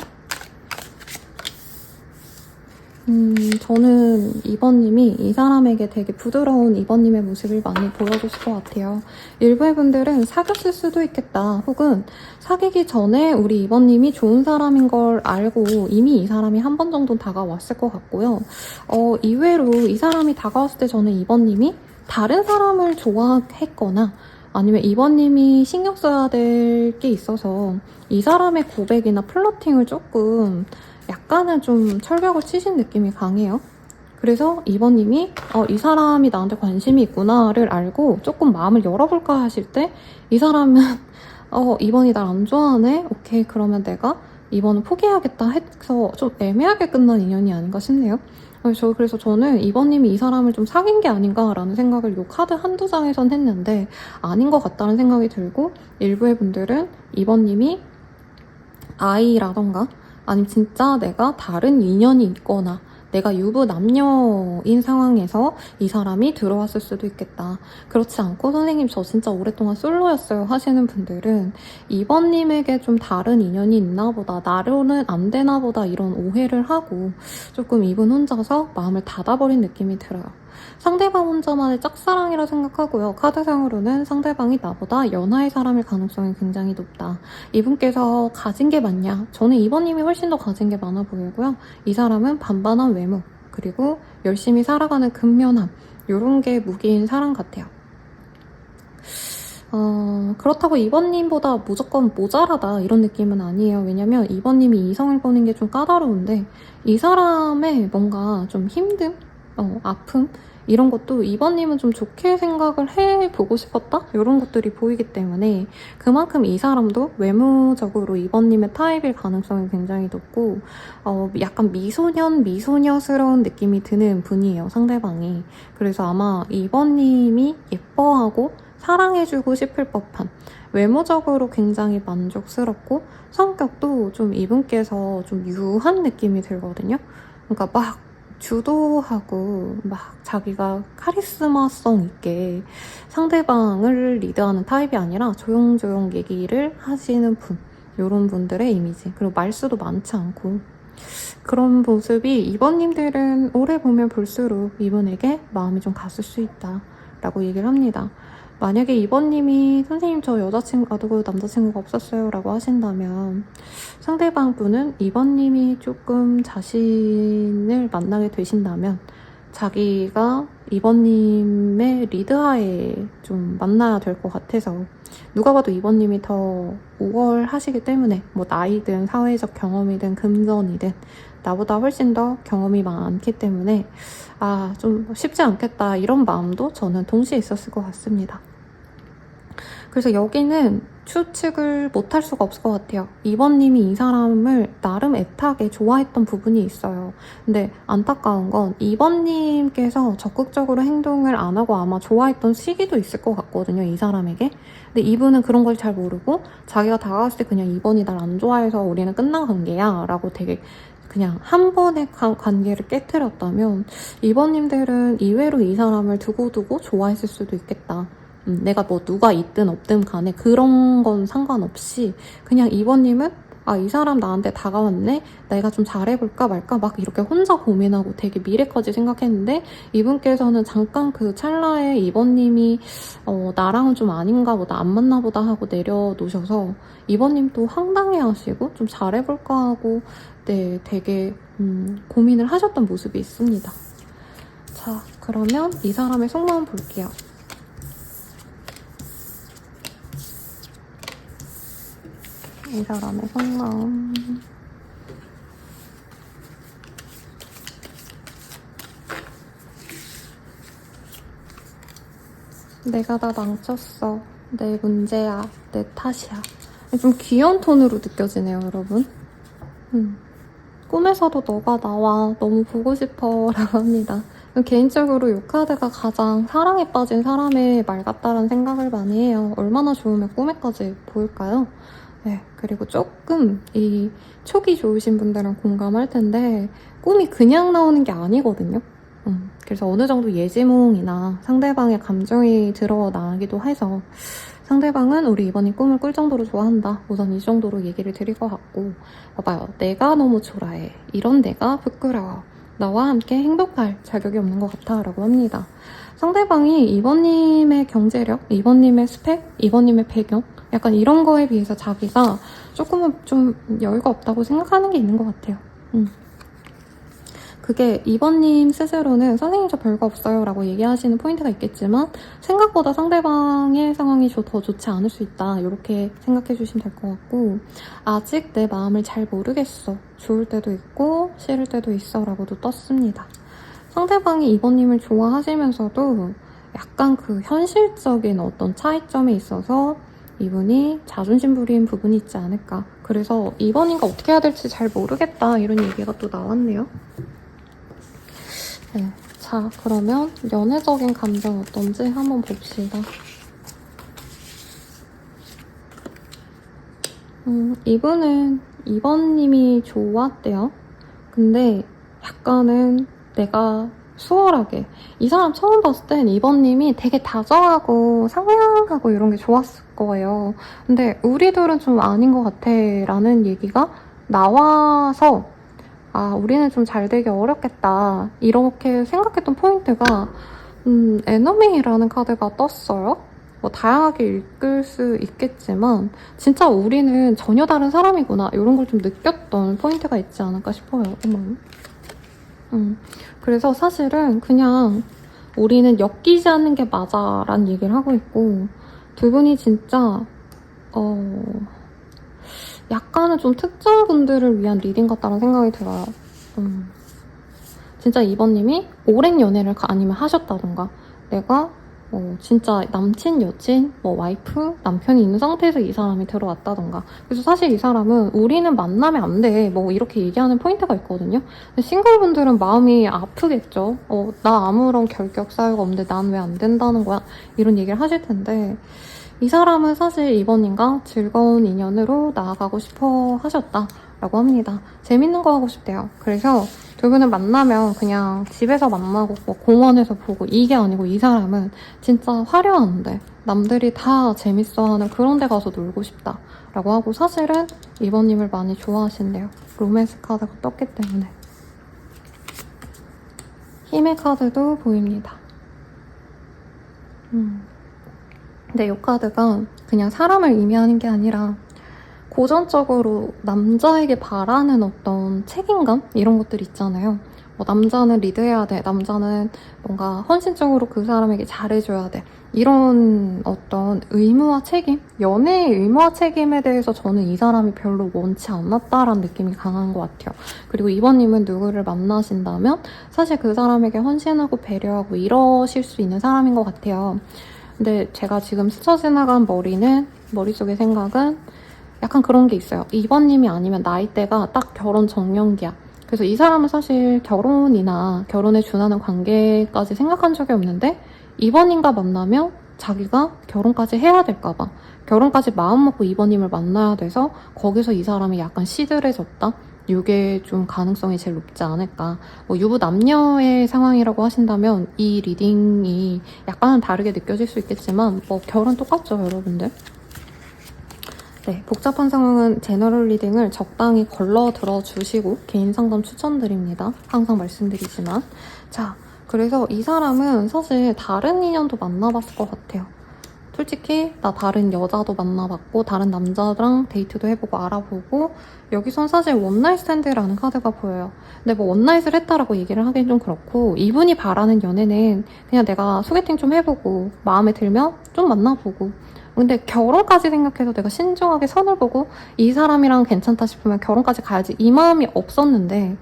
저는 2번님이 이 사람에게 되게 부드러운 2번님의 모습을 많이 보여줬을 것 같아요. 일부의 분들은 사귀었을 수도 있겠다, 혹은 사귀기 전에 우리 2번님이 좋은 사람인 걸 알고 이미 이 사람이 한 번 정도는 다가왔을 것 같고요. 이외로 이 사람이 다가왔을 때 저는 2번님이 다른 사람을 좋아했거나, 아니면 2번님이 신경 써야 될 게 있어서 이 사람의 고백이나 플러팅을 조금 약간은 좀 철벽을 치신 느낌이 강해요. 그래서 2번님이 이 사람이 나한테 관심이 있구나를 알고 조금 마음을 열어볼까 하실 때, 이 사람은 2번이 날 안 좋아하네? 오케이, 그러면 내가 2번은 포기해야겠다 해서 좀 애매하게 끝난 인연이 아닌가 싶네요. 그래서 저는 2번님이 이 사람을 좀 사귄 게 아닌가라는 생각을 요 카드 한두 장에선 했는데 아닌 것 같다는 생각이 들고, 일부의 분들은 2번님이 아이라던가 아니면 진짜 내가 다른 인연이 있거나 내가 유부남녀인 상황에서 이 사람이 들어왔을 수도 있겠다. 그렇지 않고 선생님 저 진짜 오랫동안 솔로였어요 하시는 분들은 2번님에게 좀 다른 인연이 있나 보다, 나로는 안 되나 보다, 이런 오해를 하고 조금 이분 혼자서 마음을 닫아버린 느낌이 들어요. 상대방 혼자만의 짝사랑이라 생각하고요. 카드상으로는 상대방이 나보다 연하의 사람일 가능성이 굉장히 높다. 이분께서 가진 게 많냐? 저는 2번님이 훨씬 더 가진 게 많아 보이고요. 이 사람은 반반한 외모, 그리고 열심히 살아가는 근면함, 이런 게 무기인 사람 같아요. 그렇다고 2번님보다 무조건 모자라다 이런 느낌은 아니에요. 왜냐면 2번님이 이성을 보는 게 좀 까다로운데, 이 사람의 뭔가 좀 힘듦? 아픔? 이런 것도 2번님은 좀 좋게 생각을 해보고 싶었다? 이런 것들이 보이기 때문에 그만큼 이 사람도 외모적으로 2번님의 타입일 가능성이 굉장히 높고, 약간 미소녀스러운 느낌이 드는 분이에요, 상대방이. 그래서 아마 2번님이 예뻐하고 사랑해주고 싶을 법한, 외모적으로 굉장히 만족스럽고 성격도 좀 이분께서 좀 유한 느낌이 들거든요. 그러니까 막 주도하고 막 자기가 카리스마성 있게 상대방을 리드하는 타입이 아니라 조용조용 얘기를 하시는 분, 이런 분들의 이미지, 그리고 말수도 많지 않고, 그런 모습이 2번님들은 오래 보면 볼수록 이분에게 마음이 좀 갔을 수 있다 라고 얘기를 합니다. 만약에 2번님이 선생님 저 여자친구 남자친구가 없었어요 라고 하신다면, 상대방 분은 2번님이 조금 자신을 만나게 되신다면 자기가 2번님의 리드하에 좀 만나야 될 것 같아서, 누가 봐도 2번님이 더 우월하시기 때문에 나이든 사회적 경험이든 금전이든 나보다 훨씬 더 경험이 많기 때문에 좀 쉽지 않겠다, 이런 마음도 저는 동시에 있었을 것 같습니다. 그래서 여기는 추측을 못할 수가 없을 것 같아요. 2번님이 이 사람을 나름 애타게 좋아했던 부분이 있어요. 근데 안타까운 건 2번님께서 적극적으로 행동을 안 하고 아마 좋아했던 시기도 있을 것 같거든요, 이 사람에게. 근데 이분은 그런 걸 잘 모르고 자기가 다가왔을 때 그냥 2번이 날 안 좋아해서 우리는 끝난 관계야 라고 되게 그냥 한 번의 관계를 깨트렸다면, 2번님들은 이외로 이 사람을 두고두고 좋아했을 수도 있겠다, 내가 뭐 누가 있든 없든 간에 그런 건 상관없이 그냥 2번님은 이 사람 나한테 다가왔네? 내가 좀 잘해볼까 말까? 막 이렇게 혼자 고민하고 되게 미래까지 생각했는데 이분께서는 잠깐 그 찰나에 2번님이 나랑은 좀 아닌가 보다, 안 맞나 보다 하고 내려놓으셔서 2번님도 황당해 하시고 좀 잘해볼까 하고 네, 되게 고민을 하셨던 모습이 있습니다. 자, 그러면 이 사람의 속마음 볼게요. 이 사람의 속마음. 내가 다 망쳤어. 내 문제야. 내 탓이야. 좀 귀여운 톤으로 느껴지네요, 여러분. 꿈에서도 너가 나와. 너무 보고 싶어. 라고 합니다. 개인적으로 이 카드가 가장 사랑에 빠진 사람의 말 같다라는 생각을 많이 해요. 얼마나 좋으면 꿈에까지 보일까요? 네, 그리고 조금 이 촉이 좋으신 분들은 공감할 텐데 꿈이 그냥 나오는 게 아니거든요. 그래서 어느 정도 예지몽이나 상대방의 감정이 드러나기도 해서 상대방은 우리 2번이 꿈을 꿀 정도로 좋아한다. 우선 이 정도로 얘기를 드릴 것 같고 봐봐요. 내가 너무 초라해. 이런 내가 부끄러워. 나와 함께 행복할 자격이 없는 것 같아 라고 합니다. 상대방이 2번님의 경제력, 2번님의 스펙, 2번님의 배경 약간 이런 거에 비해서 자기가 조금은 좀 여유가 없다고 생각하는 게 있는 것 같아요. 그게 2번님 스스로는 선생님 저 별거 없어요 라고 얘기하시는 포인트가 있겠지만 생각보다 상대방의 상황이 더 좋지 않을 수 있다 이렇게 생각해 주시면 될 것 같고 아직 내 마음을 잘 모르겠어. 좋을 때도 있고 싫을 때도 있어 라고도 떴습니다. 상대방이 2번님을 좋아하시면서도 약간 그 현실적인 어떤 차이점에 있어서 이분이 자존심 부린 부분이 있지 않을까. 그래서 2번인가 어떻게 해야 될지 잘 모르겠다 이런 얘기가 또 나왔네요. 네, 자 그러면 연애적인 감정 어떤지 한번 봅시다. 이분은 2번님이 좋았대요. 근데 약간은 내가 수월하게 이 사람 처음 봤을 땐 2번님이 되게 다정하고 상냥하고 이런 게 좋았을 거예요. 근데 우리 둘은 좀 아닌 것 같아 라는 얘기가 나와서 우리는 좀 잘 되기 어렵겠다 이렇게 생각했던 포인트가 에너미라는 카드가 떴어요. 뭐 다양하게 읽을 수 있겠지만 진짜 우리는 전혀 다른 사람이구나 이런 걸 좀 느꼈던 포인트가 있지 않을까 싶어요. 그래서 사실은 그냥 우리는 엮이지 않는 게 맞아 라는 얘기를 하고 있고 두 분이 진짜 약간은 좀 특정 분들을 위한 리딩 같다는 생각이 들어요. 진짜 2번님이 오랜 연애를 아니면 하셨다던가 내가 진짜 남친, 여친, 와이프, 남편이 있는 상태에서 이 사람이 들어왔다던가 그래서 사실 이 사람은 우리는 만나면 안 돼 이렇게 얘기하는 포인트가 있거든요. 근데 싱글분들은 마음이 아프겠죠. 나 아무런 결격 사유가 없는데 난 왜 안 된다는 거야 이런 얘기를 하실 텐데 이 사람은 사실 2번님과 즐거운 인연으로 나아가고 싶어 하셨다라고 합니다. 재밌는 거 하고 싶대요. 그래서 두 분을 만나면 그냥 집에서 만나고 공원에서 보고 이게 아니고 이 사람은 진짜 화려한데 남들이 다 재밌어하는 그런 데 가서 놀고 싶다라고 하고 사실은 2번님을 많이 좋아하신대요. 로맨스 카드가 떴기 때문에. 힘의 카드도 보입니다. 근데 이 카드가 그냥 사람을 의미하는 게 아니라 고전적으로 남자에게 바라는 어떤 책임감? 이런 것들 있잖아요. 남자는 리드해야 돼. 남자는 뭔가 헌신적으로 그 사람에게 잘해줘야 돼. 이런 어떤 의무와 책임? 연애의 의무와 책임에 대해서 저는 이 사람이 별로 원치 않았다라는 느낌이 강한 것 같아요. 그리고 2번님은 누구를 만나신다면 사실 그 사람에게 헌신하고 배려하고 이러실 수 있는 사람인 것 같아요. 근데 제가 지금 스쳐 지나간 머릿속의 생각은 약간 그런 게 있어요. 2번님이 아니면 나이대가 딱 결혼 정년기야. 그래서 이 사람은 사실 결혼이나 결혼에 준하는 관계까지 생각한 적이 없는데 2번님과 만나면 자기가 결혼까지 해야 될까 봐 결혼까지 마음먹고 2번님을 만나야 돼서 거기서 이 사람이 약간 시들해졌다? 이게 좀 가능성이 제일 높지 않을까. 뭐 유부 남녀의 상황이라고 하신다면 이 리딩이 약간은 다르게 느껴질 수 있겠지만 뭐 결은 똑같죠, 여러분들. 네, 복잡한 상황은 제너럴 리딩을 적당히 걸러 들어주시고 개인 상담 추천드립니다. 항상 말씀드리지만. 자, 그래서 이 사람은 사실 다른 인연도 만나봤을 것 같아요. 솔직히 나 다른 여자도 만나봤고 다른 남자랑 데이트도 해보고 알아보고 여기선 사실 원나잇 스탠드라는 카드가 보여요. 근데 뭐 원나잇을 했다라고 얘기를 하긴 좀 그렇고 이분이 바라는 연애는 그냥 내가 소개팅 좀 해보고 마음에 들면 좀 만나보고 근데 결혼까지 생각해서 내가 신중하게 선을 보고 이 사람이랑 괜찮다 싶으면 결혼까지 가야지 이 마음이 없었는데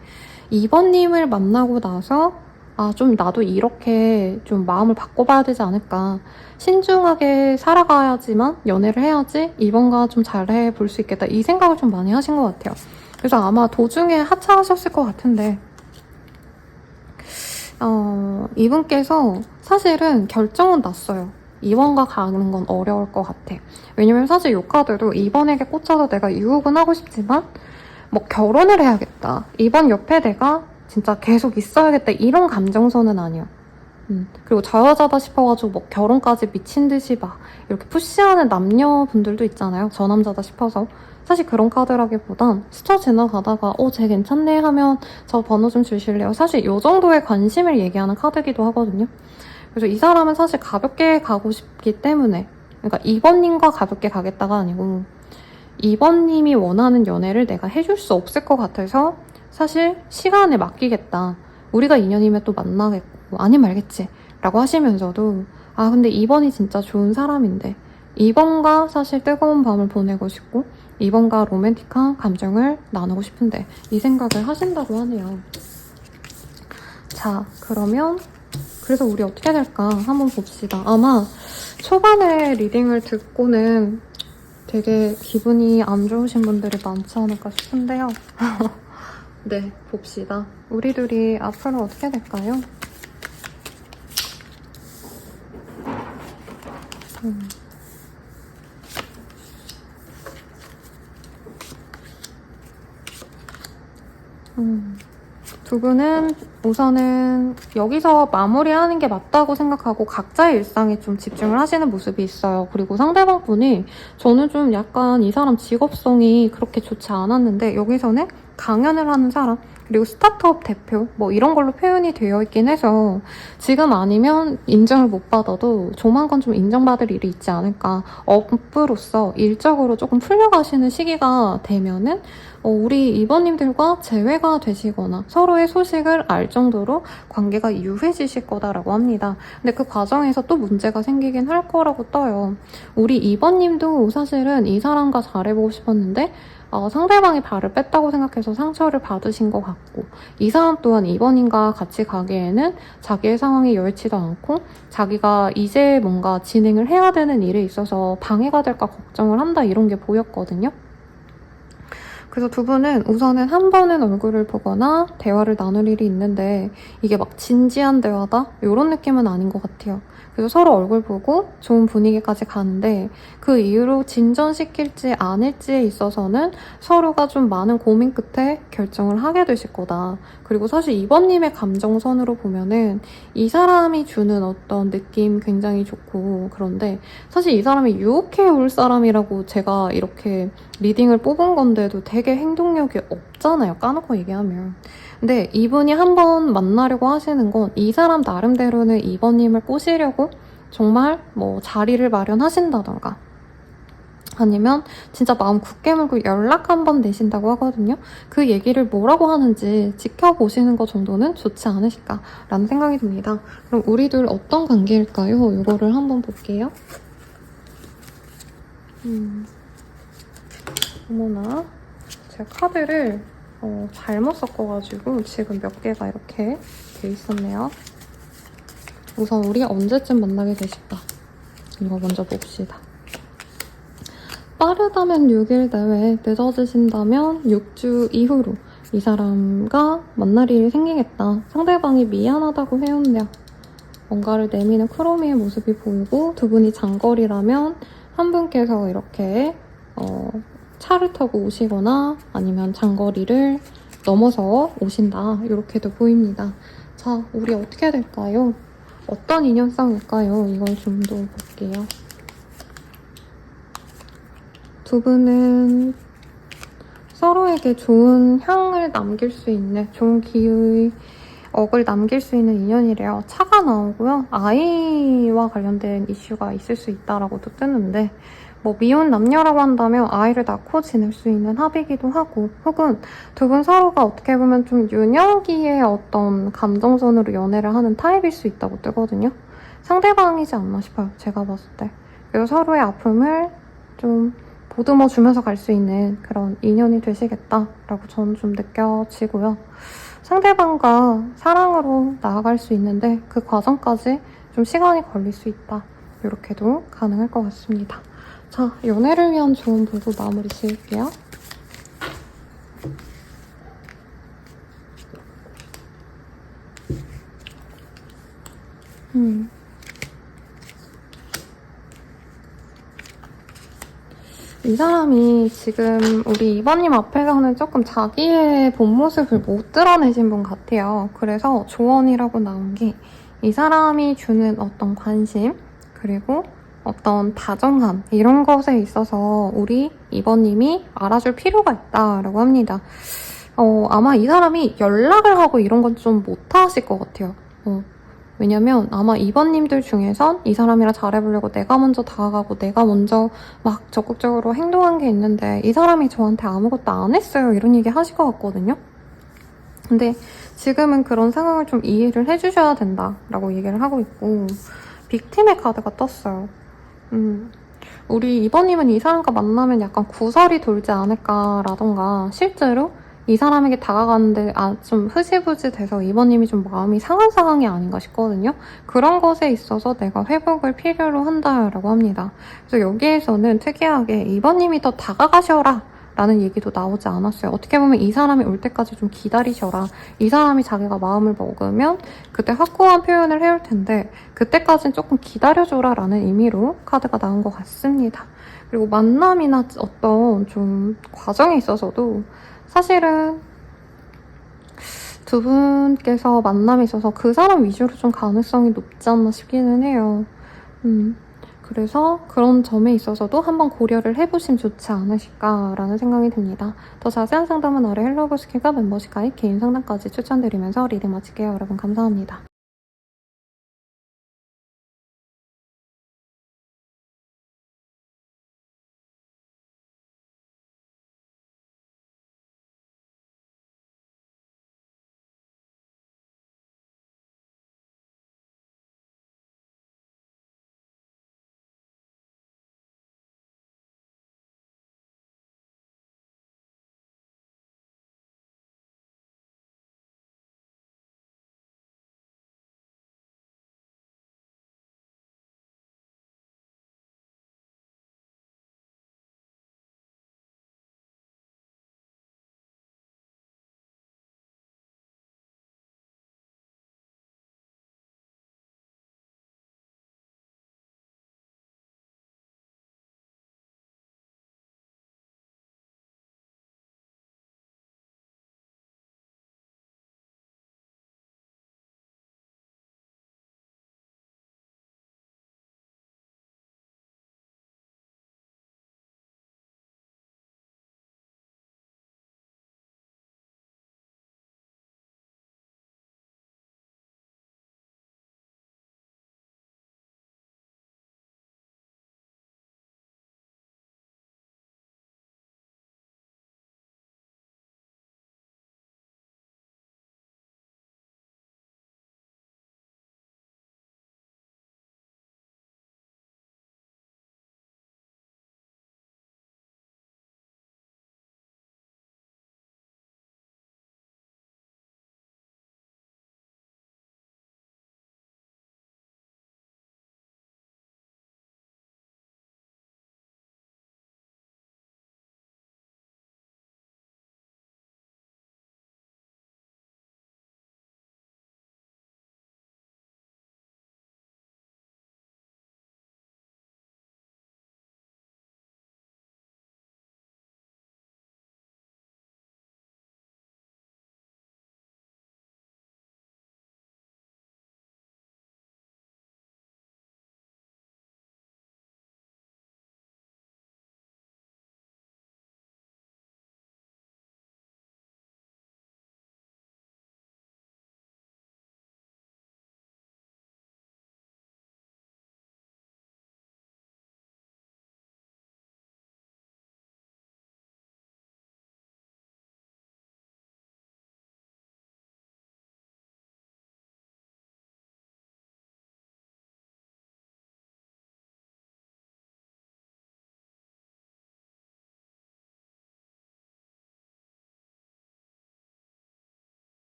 이번님을 만나고 나서 아, 좀 나도 이렇게 좀 마음을 바꿔봐야 되지 않을까. 신중하게 살아가야지만 연애를 해야지 이번과 좀 잘해볼 수 있겠다. 이 생각을 좀 많이 하신 것 같아요. 그래서 아마 도중에 하차하셨을 것 같은데 이분께서 사실은 결정은 났어요. 2번과 가는 건 어려울 것 같아. 왜냐면 사실 이 카드도 2번에게 꽂혀서 내가 유혹은 하고 싶지만 뭐 결혼을 해야겠다. 2번 옆에 내가 진짜 계속 있어야겠다 이런 감정선은 아니야. 그리고 저 여자다 싶어가지고 뭐 결혼까지 미친 듯이 막 이렇게 푸시하는 남녀분들도 있잖아요. 저 남자다 싶어서. 사실 그런 카드라기보단 스쳐 지나가다가 쟤 괜찮네 하면 저 번호 좀 주실래요? 사실 이 정도의 관심을 얘기하는 카드기도 하거든요. 그래서 이 사람은 사실 가볍게 가고 싶기 때문에 그러니까 2번님과 가볍게 가겠다가 아니고 2번님이 원하는 연애를 내가 해줄 수 없을 것 같아서 사실 시간에 맡기겠다. 우리가 인연이면 또 만나겠고 아니 말겠지 라고 하시면서도 아 근데 2번이 진짜 좋은 사람인데 2번과 사실 뜨거운 밤을 보내고 싶고 2번과 로맨틱한 감정을 나누고 싶은데 이 생각을 하신다고 하네요. 자, 그러면 그래서 우리 어떻게 될까 한번 봅시다. 아마 초반에 리딩을 듣고는 되게 기분이 안 좋으신 분들이 많지 않을까 싶은데요. 네, 봅시다. 우리 둘이 앞으로 어떻게 될까요? 두 분은 우선은 여기서 마무리하는 게 맞다고 생각하고 각자의 일상에 좀 집중을 하시는 모습이 있어요. 그리고 상대방 분이 저는 좀 약간 이 사람 직업성이 그렇게 좋지 않았는데 여기서는 강연을 하는 사람 그리고 스타트업 대표 뭐 이런 걸로 표현이 되어 있긴 해서 지금 아니면 인정을 못 받아도 조만간 좀 인정받을 일이 있지 않을까. 업으로서 일적으로 조금 풀려가시는 시기가 되면은 우리 이번님들과 재회가 되시거나 서로의 소식을 알 정도로 관계가 유해지실 거다라고 합니다. 근데 그 과정에서 또 문제가 생기긴 할 거라고 떠요. 우리 이번님도 사실은 이 사람과 잘해보고 싶었는데 상대방이 발을 뺐다고 생각해서 상처를 받으신 것 같고 이 사람 또한 이번인과 같이 가기에는 자기의 상황이 여의치도 않고 자기가 이제 뭔가 진행을 해야 되는 일에 있어서 방해가 될까 걱정을 한다 이런 게 보였거든요. 그래서 두 분은 우선은 한 번은 얼굴을 보거나 대화를 나눌 일이 있는데 이게 막 진지한 대화다? 이런 느낌은 아닌 것 같아요. 그래서 서로 얼굴 보고 좋은 분위기까지 가는데 그 이후로 진전시킬지 아닐지에 있어서는 서로가 좀 많은 고민 끝에 결정을 하게 되실 거다. 그리고 사실 이번님의 감정선으로 보면은 이 사람이 주는 어떤 느낌 굉장히 좋고 그런데 사실 이 사람이 유혹해 올 사람이라고 제가 이렇게 리딩을 뽑은 건데도 되게 행동력이 없잖아요. 까놓고 얘기하면. 근데 이분이 한번 만나려고 하시는 건 이 사람 나름대로는 이번님을 꼬시려고 정말 뭐 자리를 마련하신다던가 아니면 진짜 마음 굳게 물고 연락 한번 내신다고 하거든요. 그 얘기를 뭐라고 하는지 지켜보시는 것 정도는 좋지 않으실까라는 생각이 듭니다. 그럼 우리 둘 어떤 관계일까요? 이거를 한번 볼게요. 어머나 제가 카드를 잘못 섞어가지고 지금 몇 개가 이렇게 돼 있었네요. 우선 우리가 언제쯤 만나게 되실까? 이거 먼저 봅시다. 빠르다면 6일 내외, 늦어지신다면 6주 이후로 이 사람과 만날 일이 생기겠다. 상대방이 미안하다고 해온대요. 뭔가를 내미는 크로미의 모습이 보이고 두 분이 장거리라면 한 분께서 이렇게 차를 타고 오시거나 아니면 장거리를 넘어서 오신다. 이렇게도 보입니다. 자, 우리 어떻게 해야 될까요? 어떤 인연성일까요? 이걸 좀 더 볼게요. 두 분은 서로에게 좋은 향을 남길 수 있는, 좋은 기운을 남길 수 있는 인연이래요. 차가 나오고요. 아이와 관련된 이슈가 있을 수 있다라고도 뜨는데, 뭐 미혼 남녀라고 한다면 아이를 낳고 지낼 수 있는 합이기도 하고, 혹은 두 분 서로가 어떻게 보면 좀 유년기의 어떤 감정선으로 연애를 하는 타입일 수 있다고 뜨거든요. 상대방이지 않나 싶어요, 제가 봤을 때. 그리고 서로의 아픔을 좀 보듬어 주면서 갈 수 있는 그런 인연이 되시겠다라고 저는 좀 느껴지고요. 상대방과 사랑으로 나아갈 수 있는데 그 과정까지 좀 시간이 걸릴 수 있다. 이렇게도 가능할 것 같습니다. 자, 연애를 위한 조언 보고 마무리 지을게요. 이 사람이 지금 우리 이번님 앞에서는 조금 자기의 본 모습을 못 드러내신 분 같아요. 그래서 조언이라고 나온 게 이 사람이 주는 어떤 관심, 그리고 어떤 다정함, 이런 것에 있어서 우리 이번님이 알아줄 필요가 있다라고 합니다. 아마 이 사람이 연락을 하고 이런 건 좀 못하실 것 같아요. 왜냐면 아마 이번님들 중에선 이 사람이랑 잘해보려고 내가 먼저 다가가고 내가 먼저 막 적극적으로 행동한 게 있는데 이 사람이 저한테 아무것도 안 했어요. 이런 얘기 하실 것 같거든요. 근데 지금은 그런 상황을 좀 이해를 해주셔야 된다라고 얘기를 하고 있고, 빅팀의 카드가 떴어요. 우리 이번님은 이 사람과 만나면 약간 구설이 돌지 않을까라던가, 실제로 이 사람에게 다가가는데 좀 흐지부지 돼서 이번님이 좀 마음이 상한 상황이 아닌가 싶거든요. 그런 것에 있어서 내가 회복을 필요로 한다라고 합니다. 그래서 여기에서는 특이하게 이번님이 더 다가가셔라 라는 얘기도 나오지 않았어요. 어떻게 보면 이 사람이 올 때까지 좀 기다리셔라. 이 사람이 자기가 마음을 먹으면 그때 확고한 표현을 해올 텐데 그때까지는 조금 기다려줘라 라는 의미로 카드가 나온 것 같습니다. 그리고 만남이나 어떤 좀 과정에 있어서도 사실은 두 분께서 만남에 있어서 그 사람 위주로 좀 가능성이 높지 않나 싶기는 해요. 그래서 그런 점에 있어서도 한번 고려를 해보시면 좋지 않으실까라는 생각이 듭니다. 더 자세한 상담은 아래 헬로보스키가 멤버십 가입 개인 상담까지 추천드리면서 리딩 마칠게요. 여러분 감사합니다.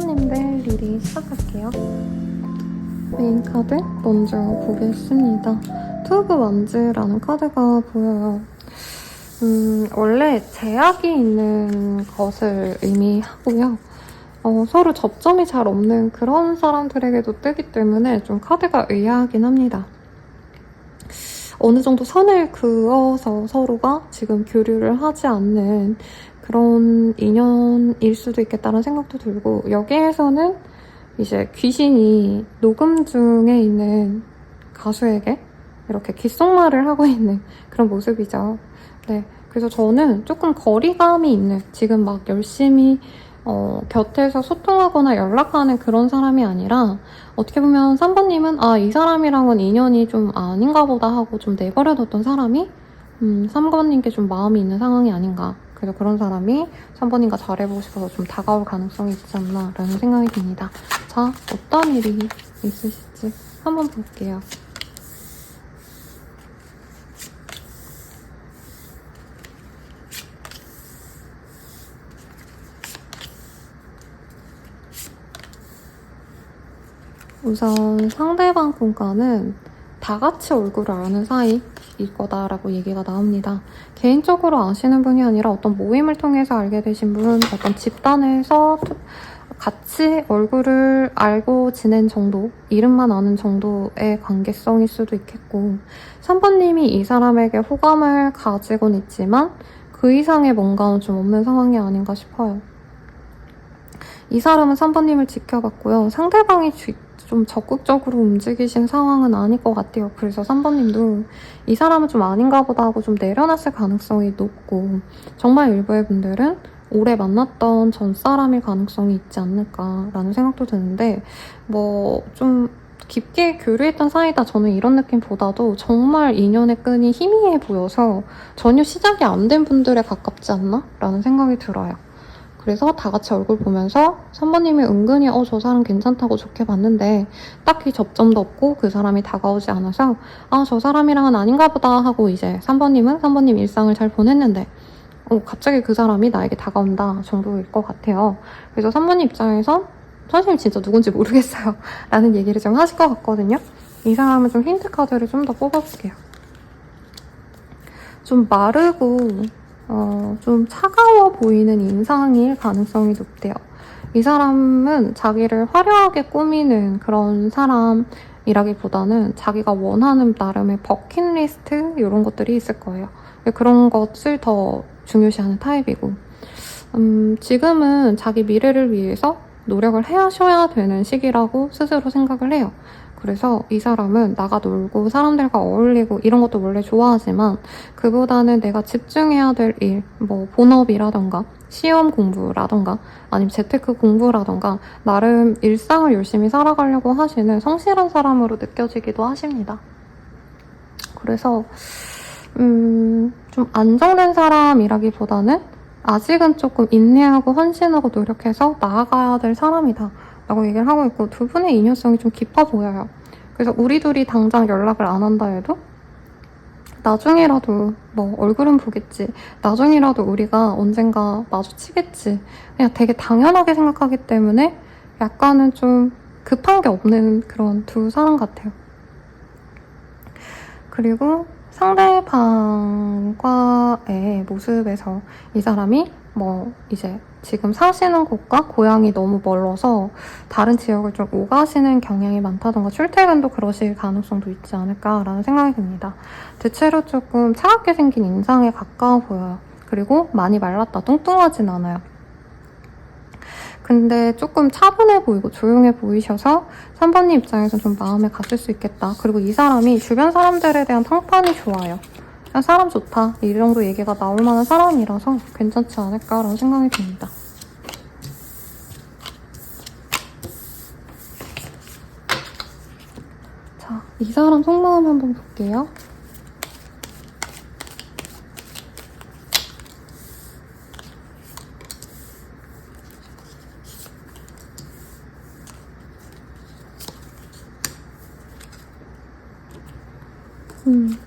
3번님들 리딩 시작할게요. 메인 카드 먼저 보겠습니다. 투 오브 완즈라는 카드가 보여요. 원래 제약이 있는 것을 의미하고요. 서로 접점이 잘 없는 그런 사람들에게도 뜨기 때문에 좀 카드가 의아하긴 합니다. 어느 정도 선을 그어서 서로가 지금 교류를 하지 않는 그런 인연일 수도 있겠다는 생각도 들고, 여기에서는 이제 귀신이 녹음 중에 있는 가수에게 이렇게 귓속말을 하고 있는 그런 모습이죠. 네, 그래서 저는 조금 거리감이 있는, 지금 막 열심히 곁에서 소통하거나 연락하는 그런 사람이 아니라, 어떻게 보면 3번님은 이 사람이랑은 인연이 좀 아닌가 보다 하고 좀 내버려뒀던 사람이 3번님께 좀 마음이 있는 상황이 아닌가. 그래서 그런 사람이 3번님과 잘해보고 싶어서 좀 다가올 가능성이 있지 않나 라는 생각이 듭니다. 자, 어떤 일이 있으실지 한번 볼게요. 우선 상대방 분과는 다 같이 얼굴을 아는 사이일 거다라고 얘기가 나옵니다. 개인적으로 아시는 분이 아니라 어떤 모임을 통해서 알게 되신 분, 어떤 집단에서 같이 얼굴을 알고 지낸 정도, 이름만 아는 정도의 관계성일 수도 있겠고, 3번님이 이 사람에게 호감을 가지고는 있지만 그 이상의 뭔가는 좀 없는 상황이 아닌가 싶어요. 이 사람은 3번님을 지켜봤고요. 상대방이 좀 적극적으로 움직이신 상황은 아닐 것 같아요. 그래서 3번님도 이 사람은 좀 아닌가 보다 하고 좀 내려놨을 가능성이 높고, 정말 일부의 분들은 오래 만났던 전 사람일 가능성이 있지 않을까라는 생각도 드는데, 뭐 좀 깊게 교류했던 사이다, 저는 이런 느낌보다도 정말 인연의 끈이 희미해 보여서 전혀 시작이 안 된 분들에 가깝지 않나? 라는 생각이 들어요. 그래서 다 같이 얼굴 보면서 3번님이 은근히 저 사람 괜찮다고 좋게 봤는데 딱히 접점도 없고 그 사람이 다가오지 않아서 저 사람이랑은 아닌가 보다 하고, 이제 3번님은 3번님 일상을 잘 보냈는데 갑자기 그 사람이 나에게 다가온다 정도일 것 같아요. 그래서 3번님 입장에선 사실 진짜 누군지 모르겠어요 라는 얘기를 좀 하실 것 같거든요. 이 사람은 좀 힌트 카드를 좀 더 뽑아볼게요. 좀 마르고 좀 차가워 보이는 인상일 가능성이 높대요. 이 사람은 자기를 화려하게 꾸미는 그런 사람이라기보다는 자기가 원하는 나름의 버킷리스트 이런 것들이 있을 거예요. 그런 것을 더 중요시하는 타입이고, 지금은 자기 미래를 위해서 노력을 해야 되는 시기라고 스스로 생각을 해요. 그래서 이 사람은 나가 놀고 사람들과 어울리고 이런 것도 원래 좋아하지만, 그보다는 내가 집중해야 될 일, 뭐 본업이라던가 시험 공부라던가 아니면 재테크 공부라던가 나름 일상을 열심히 살아가려고 하시는 성실한 사람으로 느껴지기도 하십니다. 그래서 좀 안정된 사람이라기보다는 아직은 조금 인내하고 헌신하고 노력해서 나아가야 될 사람이다 라고 얘기를 하고 있고, 두 분의 인연성이 좀 깊어 보여요. 그래서 우리 둘이 당장 연락을 안 한다 해도 나중이라도 뭐 얼굴은 보겠지, 나중이라도 우리가 언젠가 마주치겠지, 그냥 되게 당연하게 생각하기 때문에 약간은 좀 급한 게 없는 그런 두 사람 같아요. 그리고 상대방과의 모습에서 이 사람이 뭐 이제 지금 사시는 곳과 고향이 너무 멀어서 다른 지역을 좀 오가시는 경향이 많다던가 출퇴근도 그러실 가능성도 있지 않을까라는 생각이 듭니다. 대체로 조금 차갑게 생긴 인상에 가까워 보여요. 그리고 많이 말랐다, 뚱뚱하진 않아요. 근데 조금 차분해 보이고 조용해 보이셔서 3번님 입장에서는 좀 마음에 갔을 수 있겠다. 그리고 이 사람이 주변 사람들에 대한 평판이 좋아요. 그냥 사람 좋다, 이 정도 얘기가 나올 만한 사람이라서 괜찮지 않을까라는 생각이 듭니다. 자, 이 사람 속마음 한번 볼게요.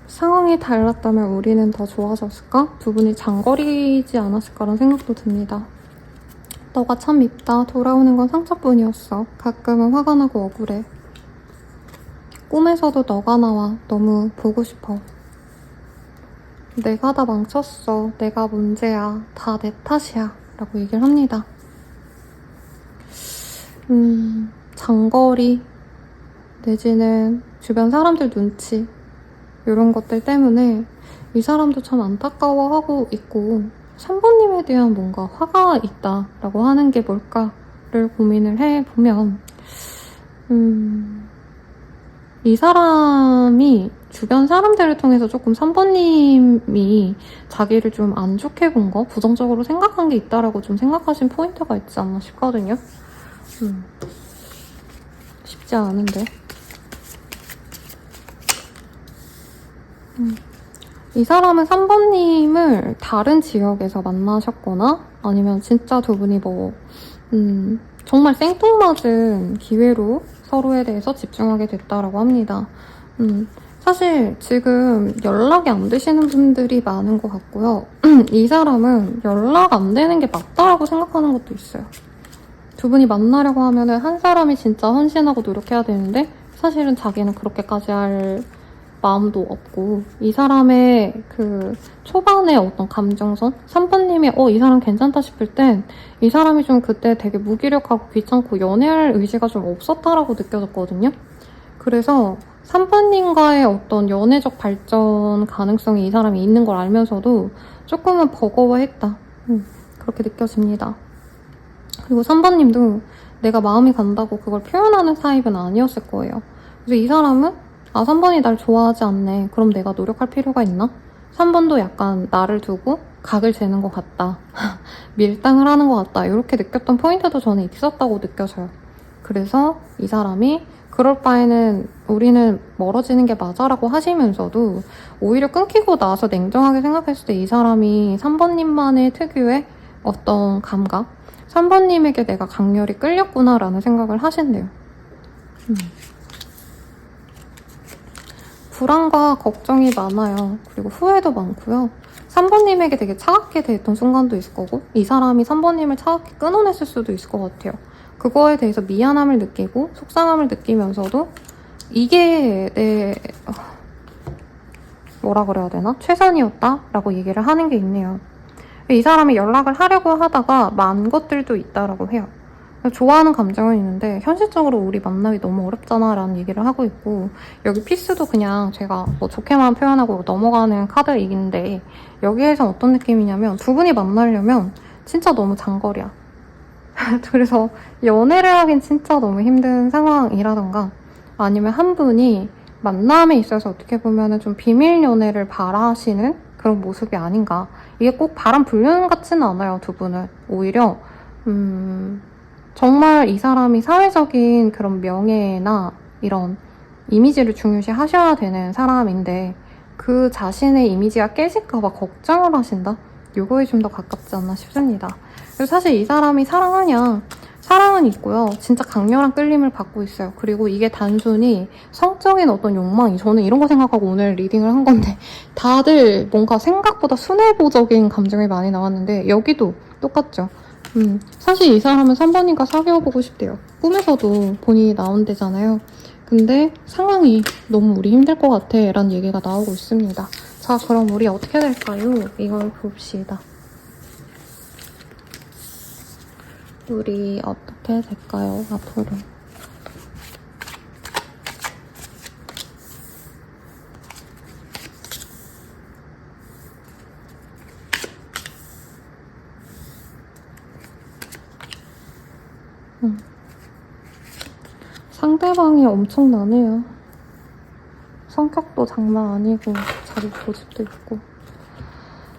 상황이 달랐다면 우리는 더 좋아졌을까? 두 분이 장거리지 않았을까라는 생각도 듭니다. 너가 참 밉다. 돌아오는 건 상처뿐이었어. 가끔은 화가 나고 억울해. 꿈에서도 너가 나와. 너무 보고 싶어. 내가 다 망쳤어. 내가 문제야. 다 내 탓이야. 라고 얘기를 합니다. 장거리 내지는 주변 사람들 눈치 이런 것들 때문에 이 사람도 참 안타까워하고 있고 3번님에 대한 뭔가 화가 있다라고 하는 게 뭘까를 고민을 해보면 이 사람이 주변 사람들을 통해서 조금 3번님이 자기를 좀 안 좋게 본 거, 부정적으로 생각한 게 있다라고 좀 생각하신 포인트가 있지 않나 싶거든요. 쉽지 않은데. 이 사람은 3번님을 다른 지역에서 만나셨거나 아니면 진짜 두 분이 정말 생뚱맞은 기회로 서로에 대해서 집중하게 됐다라고 합니다. 사실 지금 연락이 안 되시는 분들이 많은 것 같고요. 이 사람은 연락 안 되는 게 맞다라고 생각하는 것도 있어요. 두 분이 만나려고 하면은 한 사람이 진짜 헌신하고 노력해야 되는데 사실은 자기는 그렇게까지 할 마음도 없고 이 사람의 그 초반의 어떤 감정선 3번님이 이 사람 괜찮다 싶을 땐 이 사람이 좀 그때 되게 무기력하고 귀찮고 연애할 의지가 좀 없었다라고 느껴졌거든요. 그래서 3번님과의 어떤 연애적 발전 가능성이 이 사람이 있는 걸 알면서도 조금은 버거워했다. 그렇게 느껴집니다. 그리고 3번님도 내가 마음이 간다고 그걸 표현하는 타입은 아니었을 거예요. 그래서 이 사람은 3번이 날 좋아하지 않네. 그럼 내가 노력할 필요가 있나? 3번도 약간 나를 두고 각을 재는 것 같다. 밀당을 하는 것 같다. 이렇게 느꼈던 포인트도 저는 있었다고 느껴져요. 그래서 이 사람이 그럴 바에는 우리는 멀어지는 게 맞아라고 하시면서도 오히려 끊기고 나서 냉정하게 생각했을 때 이 사람이 3번님만의 특유의 어떤 감각 3번님에게 내가 강렬히 끌렸구나라는 생각을 하신대요. 불안과 걱정이 많아요. 그리고 후회도 많고요. 3번님에게 되게 차갑게 대했던 순간도 있을 거고 이 사람이 3번님을 차갑게 끊어냈을 수도 있을 것 같아요. 그거에 대해서 미안함을 느끼고 속상함을 느끼면서도 이게 내 뭐라 그래야 되나? 최선이었다라고 얘기를 하는 게 있네요. 이 사람이 연락을 하려고 하다가 만 것들도 있다라고 해요. 좋아하는 감정은 있는데 현실적으로 우리 만나기 너무 어렵잖아 라는 얘기를 하고 있고 여기 피스도 그냥 제가 뭐 좋게만 표현하고 넘어가는 카드이긴데 여기에서 어떤 느낌이냐면 두 분이 만나려면 진짜 너무 장거리야. 그래서 연애를 하긴 진짜 너무 힘든 상황이라던가 아니면 한 분이 만남에 있어서 어떻게 보면 좀 비밀 연애를 바라시는 그런 모습이 아닌가. 이게 꼭 바람 불륜 같지는 않아요, 두 분은. 오히려 정말 이 사람이 사회적인 그런 명예나 이런 이미지를 중요시 하셔야 되는 사람인데 그 자신의 이미지가 깨질까봐 걱정을 하신다? 요거에 좀 더 가깝지 않나 싶습니다. 그리고 사실 이 사람이 사랑하냐? 사랑은 있고요. 진짜 강렬한 끌림을 받고 있어요. 그리고 이게 단순히 성적인 어떤 욕망이 저는 이런 거 생각하고 오늘 리딩을 한 건데 다들 뭔가 생각보다 순애보적인 감정이 많이 나왔는데 여기도 똑같죠. 사실 이 사람은 3번님과 사귀어보고 싶대요. 꿈에서도 본인이 나온대잖아요. 근데 상황이 너무 우리 힘들 것 같아 라는 얘기가 나오고 있습니다. 자, 그럼 우리 어떻게 될까요? 이걸 봅시다. 우리 어떻게 될까요? 앞으로. 상대방이 엄청나네요. 성격도 장난 아니고 자기 고집도 있고.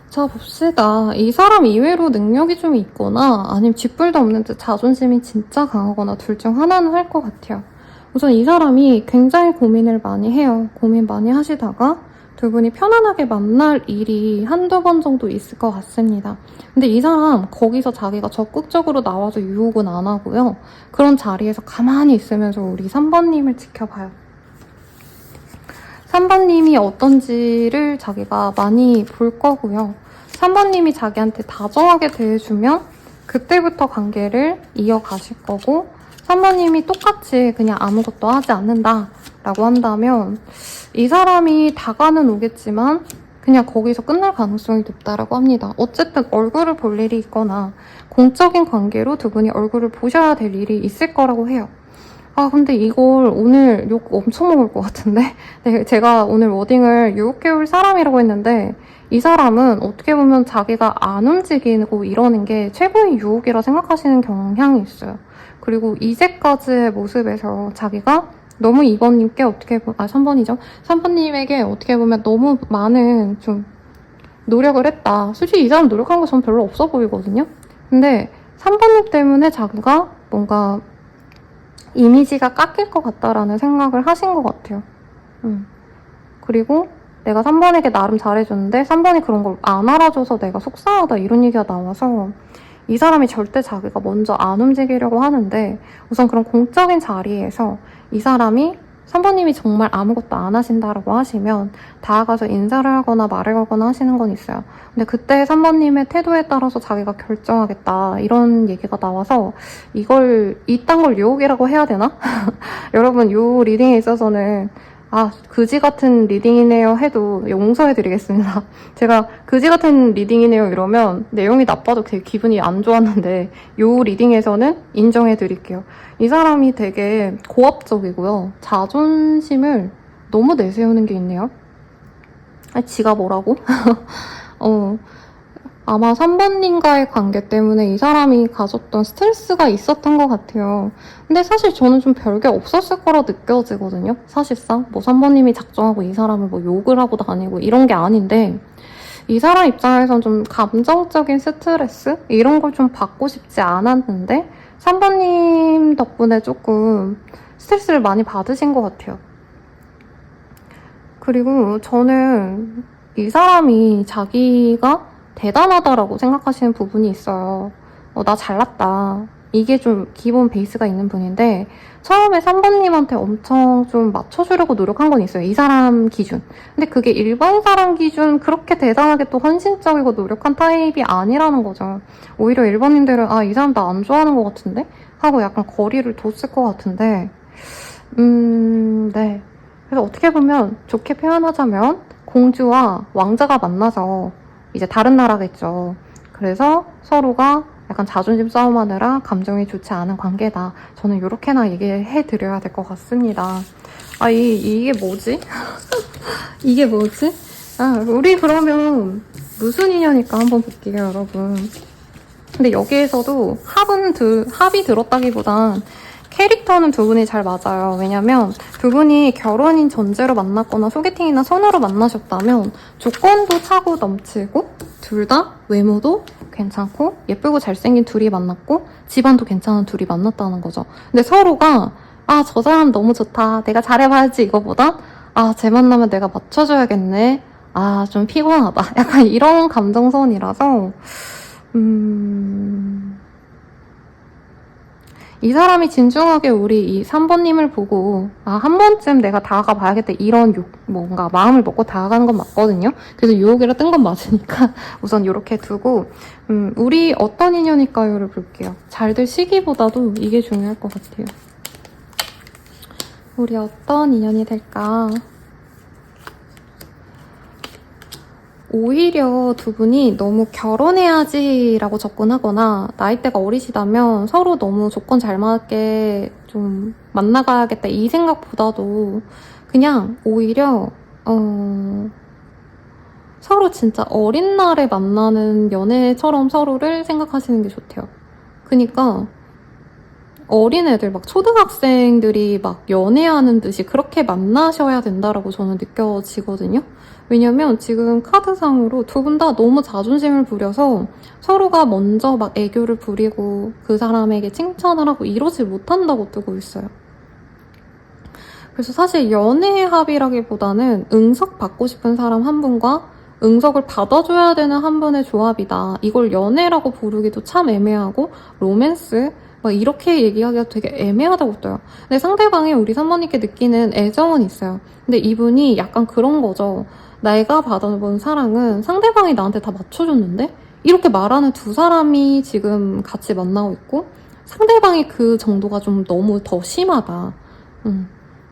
자, 봅시다. 이 사람 이외로 능력이 좀 있거나 아니면 쥐뿔도 없는 듯 자존심이 진짜 강하거나 둘 중 하나는 할 것 같아요. 우선 이 사람이 굉장히 고민을 많이 해요. 고민 많이 하시다가 두 분이 편안하게 만날 일이 한두 번 정도 있을 것 같습니다. 근데 이 사람 거기서 자기가 적극적으로 나와서 유혹은 안 하고요. 그런 자리에서 가만히 있으면서 우리 3번님을 지켜봐요. 3번님이 어떤지를 자기가 많이 볼 거고요. 3번님이 자기한테 다정하게 대해주면 그때부터 관계를 이어가실 거고 3번님이 똑같이 그냥 아무것도 하지 않는다라고 한다면 이 사람이 다가는 오겠지만 그냥 거기서 끝날 가능성이 높다라고 합니다. 어쨌든 얼굴을 볼 일이 있거나 공적인 관계로 두 분이 얼굴을 보셔야 될 일이 있을 거라고 해요. 아 근데 이걸 오늘 욕 엄청 먹을 것 같은데 네, 제가 오늘 워딩을 유혹해올 사람이라고 했는데 이 사람은 어떻게 보면 자기가 안 움직이고 이러는 게 최고의 유혹이라 생각하시는 경향이 있어요. 그리고 이제까지의 모습에서 자기가 너무 2번님께 어떻게 보면 3번이죠. 3번님에게 어떻게 보면 너무 많은 좀 노력을 했다. 솔직히 이 사람 노력한 거 전 별로 없어 보이거든요. 근데 3번님 때문에 자기가 뭔가 이미지가 깎일 것 같다라는 생각을 하신 것 같아요. 그리고 내가 3번에게 나름 잘해줬는데 3번이 그런 걸 안 알아줘서 내가 속상하다 이런 얘기가 나와서 이 사람이 절대 자기가 먼저 안 움직이려고 하는데 우선 그런 공적인 자리에서 이 사람이 3번님이 정말 아무것도 안 하신다라고 하시면 다가가서 인사를 하거나 말을 걸거나 하시는 건 있어요. 근데 그때 3번님의 태도에 따라서 자기가 결정하겠다 이런 얘기가 나와서 이걸 이딴 걸 유혹이라고 해야 되나? 여러분 요 리딩에 있어서는 그지 같은 리딩이네요 해도 용서해드리겠습니다. 제가 그지 같은 리딩이네요 이러면 내용이 나빠도 되게 기분이 안 좋았는데 요 리딩에서는 인정해드릴게요. 이 사람이 되게 고압적이고요. 자존심을 너무 내세우는 게 있네요. 지가 뭐라고? 아마 3번님과의 관계 때문에 이 사람이 가졌던 스트레스가 있었던 것 같아요. 근데 사실 저는 좀 별게 없었을 거라 느껴지거든요. 사실상 뭐 3번님이 작정하고 이 사람을 뭐 욕을 하고 다니고 이런 게 아닌데 이 사람 입장에선 좀 감정적인 스트레스? 이런 걸 좀 받고 싶지 않았는데 3번님 덕분에 조금 스트레스를 많이 받으신 것 같아요. 그리고 저는 이 사람이 자기가 대단하다라고 생각하시는 부분이 있어요. 나 잘났다. 이게 좀 기본 베이스가 있는 분인데 처음에 3번님한테 엄청 좀 맞춰주려고 노력한 건 있어요. 이 사람 기준. 근데 그게 일반 사람 기준 그렇게 대단하게 또 헌신적이고 노력한 타입이 아니라는 거죠. 오히려 1번님들은 이 사람 나 안 좋아하는 것 같은데? 하고 약간 거리를 뒀을 것 같은데 네. 그래서 어떻게 보면 좋게 표현하자면 공주와 왕자가 만나서 이제 다른 나라겠죠. 그래서 서로가 약간 자존심 싸움하느라 감정이 좋지 않은 관계다. 저는 이렇게나 얘기해드려야 될 것 같습니다. 이게 뭐지? 이게 뭐지? 우리 그러면 무슨 인연일까 한번 볼게요, 여러분. 근데 여기에서도 합이 들었다기보단 캐릭터는 두 분이 잘 맞아요. 왜냐면 두 분이 결혼인 전제로 만났거나 소개팅이나 선호로 만나셨다면 조건도 차고 넘치고 둘 다 외모도 괜찮고 예쁘고 잘생긴 둘이 만났고 집안도 괜찮은 둘이 만났다는 거죠. 근데 서로가 저 사람 너무 좋다. 내가 잘해봐야지 이거보다 쟤 만나면 내가 맞춰줘야겠네. 좀 피곤하다. 약간 이런 감정선이라서 이 사람이 진중하게 우리 이 3번님을 보고 한 번쯤 내가 다가가 봐야겠다 이런 뭔가 마음을 먹고 다가가는 건 맞거든요. 그래서 유혹이라 뜬 건 맞으니까 우선 이렇게 두고 우리 어떤 인연일까요를 볼게요. 잘 될 시기보다도 이게 중요할 것 같아요. 우리 어떤 인연이 될까? 오히려 두 분이 너무 결혼해야지라고 접근하거나 나이대가 어리시다면 서로 너무 조건 잘 맞게 좀 만나가야겠다 이 생각보다도 그냥 오히려 서로 진짜 어린 날에 만나는 연애처럼 서로를 생각하시는 게 좋대요. 그러니까 어린애들 막 초등학생들이 막 연애하는 듯이 그렇게 만나셔야 된다라고 저는 느껴지거든요. 왜냐면 지금 카드상으로 두 분 다 너무 자존심을 부려서 서로가 먼저 막 애교를 부리고 그 사람에게 칭찬을 하고 이러지 못한다고 뜨고 있어요. 그래서 사실 연애의 합이라기보다는 응석 받고 싶은 사람 한 분과 응석을 받아줘야 되는 한 분의 조합이다. 이걸 연애라고 부르기도 참 애매하고 로맨스 막 이렇게 얘기하기가 되게 애매하다고 떠요. 근데 상대방이 우리 3번님께 느끼는 애정은 있어요. 근데 이분이 약간 그런 거죠. 내가 받아본 사랑은 상대방이 나한테 다 맞춰줬는데? 이렇게 말하는 두 사람이 지금 같이 만나고 있고 상대방이 그 정도가 좀 너무 더 심하다.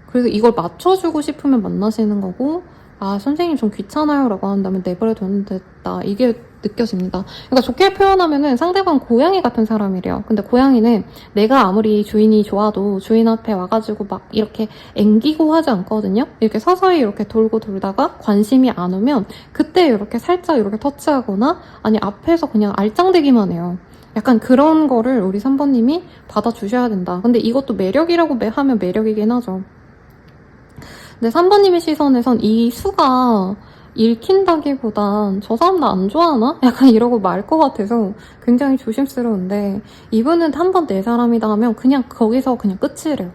그래서 이걸 맞춰주고 싶으면 만나시는 거고 아 선생님 좀 귀찮아요 라고 한다면 내버려두는 듯다 이게 느껴집니다. 그러니까 좋게 표현하면은 상대방 고양이 같은 사람이래요. 근데 고양이는 내가 아무리 주인이 좋아도 주인 앞에 와가지고 막 이렇게 앵기고 하지 않거든요. 이렇게 서서히 이렇게 돌고 돌다가 관심이 안 오면 그때 이렇게 살짝 이렇게 터치하거나 아니 앞에서 그냥 알짱대기만 해요. 약간 그런 거를 우리 3번님이 받아주셔야 된다. 근데 이것도 매력이라고 하면 매력이긴 하죠. 근데 3번님의 시선에선 이 수가 읽힌다기보단 저 사람 나 안 좋아하나? 약간 이러고 말 것 같아서 굉장히 조심스러운데 이분은 한 번 내 사람이다 하면 그냥 거기서 그냥 끝이래요.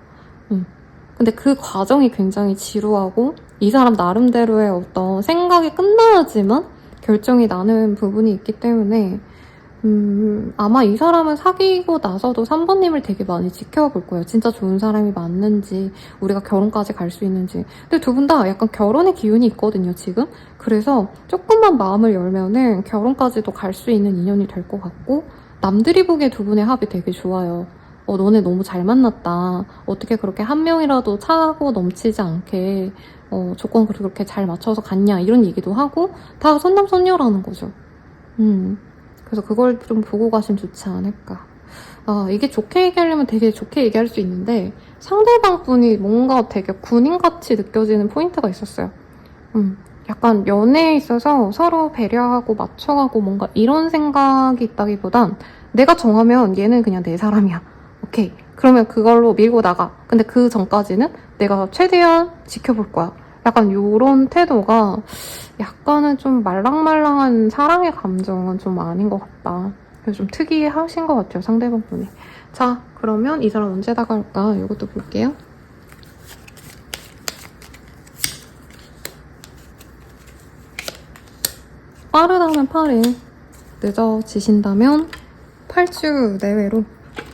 근데 그 과정이 굉장히 지루하고 이 사람 나름대로의 어떤 생각이 끝나야지만 결정이 나는 부분이 있기 때문에 아마 이 사람은 사귀고 나서도 3번님을 되게 많이 지켜볼 거예요. 진짜 좋은 사람이 맞는지, 우리가 결혼까지 갈 수 있는지. 근데 두 분 다 약간 결혼의 기운이 있거든요, 지금. 그래서 조금만 마음을 열면은 결혼까지도 갈 수 있는 인연이 될 것 같고, 남들이 보기에 두 분의 합이 되게 좋아요. 너네 너무 잘 만났다. 어떻게 그렇게 한 명이라도 차고 넘치지 않게, 조건 그렇게 잘 맞춰서 갔냐, 이런 얘기도 하고, 다 선남선녀라는 거죠. 그래서 그걸 좀 보고 가시면 좋지 않을까. 이게 좋게 얘기하려면 되게 좋게 얘기할 수 있는데 상대방 분이 뭔가 되게 군인같이 느껴지는 포인트가 있었어요. 약간 연애에 있어서 서로 배려하고 맞춰가고 뭔가 이런 생각이 있다기보단 내가 정하면 얘는 그냥 내 사람이야. 오케이. 그러면 그걸로 밀고 나가. 근데 그 전까지는 내가 최대한 지켜볼 거야. 약간 요런 태도가 약간은 좀 말랑말랑한 사랑의 감정은 좀 아닌 것 같다. 그래서 좀 특이하신 것 같아요, 상대방 분이. 자, 그러면 이 사람 언제 다가올까? 이것도 볼게요. 빠르다면 8일, 늦어지신다면 8주 내외로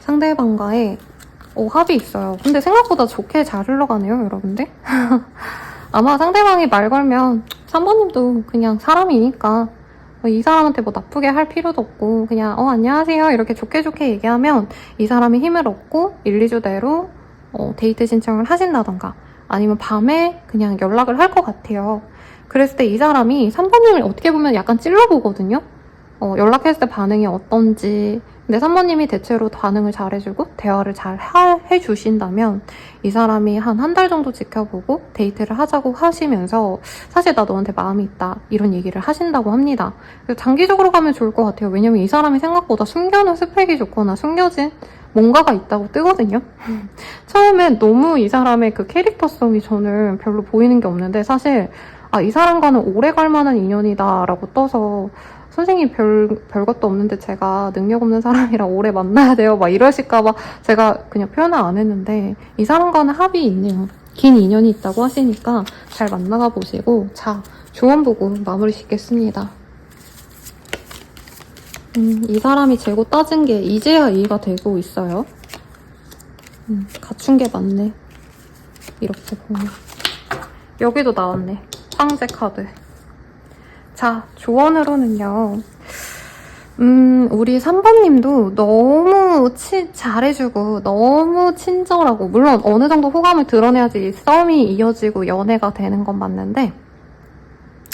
상대방과의 합이 있어요. 근데 생각보다 좋게 잘 흘러가네요, 여러분들. 아마 상대방이 말 걸면 3번님도 그냥 사람이니까 이 사람한테 뭐 나쁘게 할 필요도 없고 그냥 안녕하세요 이렇게 좋게 얘기하면 이 사람이 힘을 얻고 1, 2주 내로 데이트 신청을 하신다던가 아니면 밤에 그냥 연락을 할 것 같아요. 그랬을 때 이 사람이 3번님을 어떻게 보면 약간 찔러보거든요. 연락했을 때 반응이 어떤지. 근데 3번님이 대체로 반응을 잘해주고 대화를 잘 해주신다면 이 사람이 한 달 정도 지켜보고 데이트를 하자고 하시면서 사실 나 너한테 마음이 있다 이런 얘기를 하신다고 합니다. 그래서 장기적으로 가면 좋을 것 같아요. 왜냐면 이 사람이 생각보다 숨겨놓은 스펙이 좋거나 숨겨진 뭔가가 있다고 뜨거든요. 처음엔 너무 이 사람의 그 캐릭터성이 저는 별로 보이는 게 없는데 사실 이 사람과는 오래 갈 만한 인연이다 라고 떠서 선생님 별것도 없는데 제가 능력 없는 사람이랑 오래 만나야 돼요 막 이러실까봐 제가 그냥 표현을 안 했는데 이 사람과는 합이 있네요. 긴 인연이 있다고 하시니까 잘 만나가 보시고 자 조언 보고 마무리 짓겠습니다. 이 사람이 재고 따진 게 이제야 이해가 되고 있어요. 갖춘 게 맞네. 이렇게 보면 여기도 나왔네. 황제 카드. 자, 조언으로는요. 우리 3번님도 너무 잘해주고 너무 친절하고 물론 어느 정도 호감을 드러내야지 싸움이 이어지고 연애가 되는 건 맞는데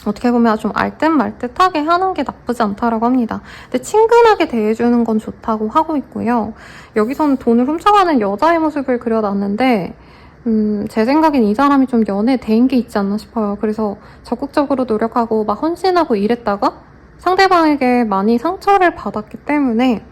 어떻게 보면 좀 알듯 말듯하게 하는 게 나쁘지 않다라고 합니다. 근데 친근하게 대해주는 건 좋다고 하고 있고요. 여기서는 돈을 훔쳐가는 여자의 모습을 그려놨는데 제 생각엔 이 사람이 좀 연애에 대인 게 있지 않나 싶어요. 그래서 적극적으로 노력하고 막 헌신하고 이랬다가 상대방에게 많이 상처를 받았기 때문에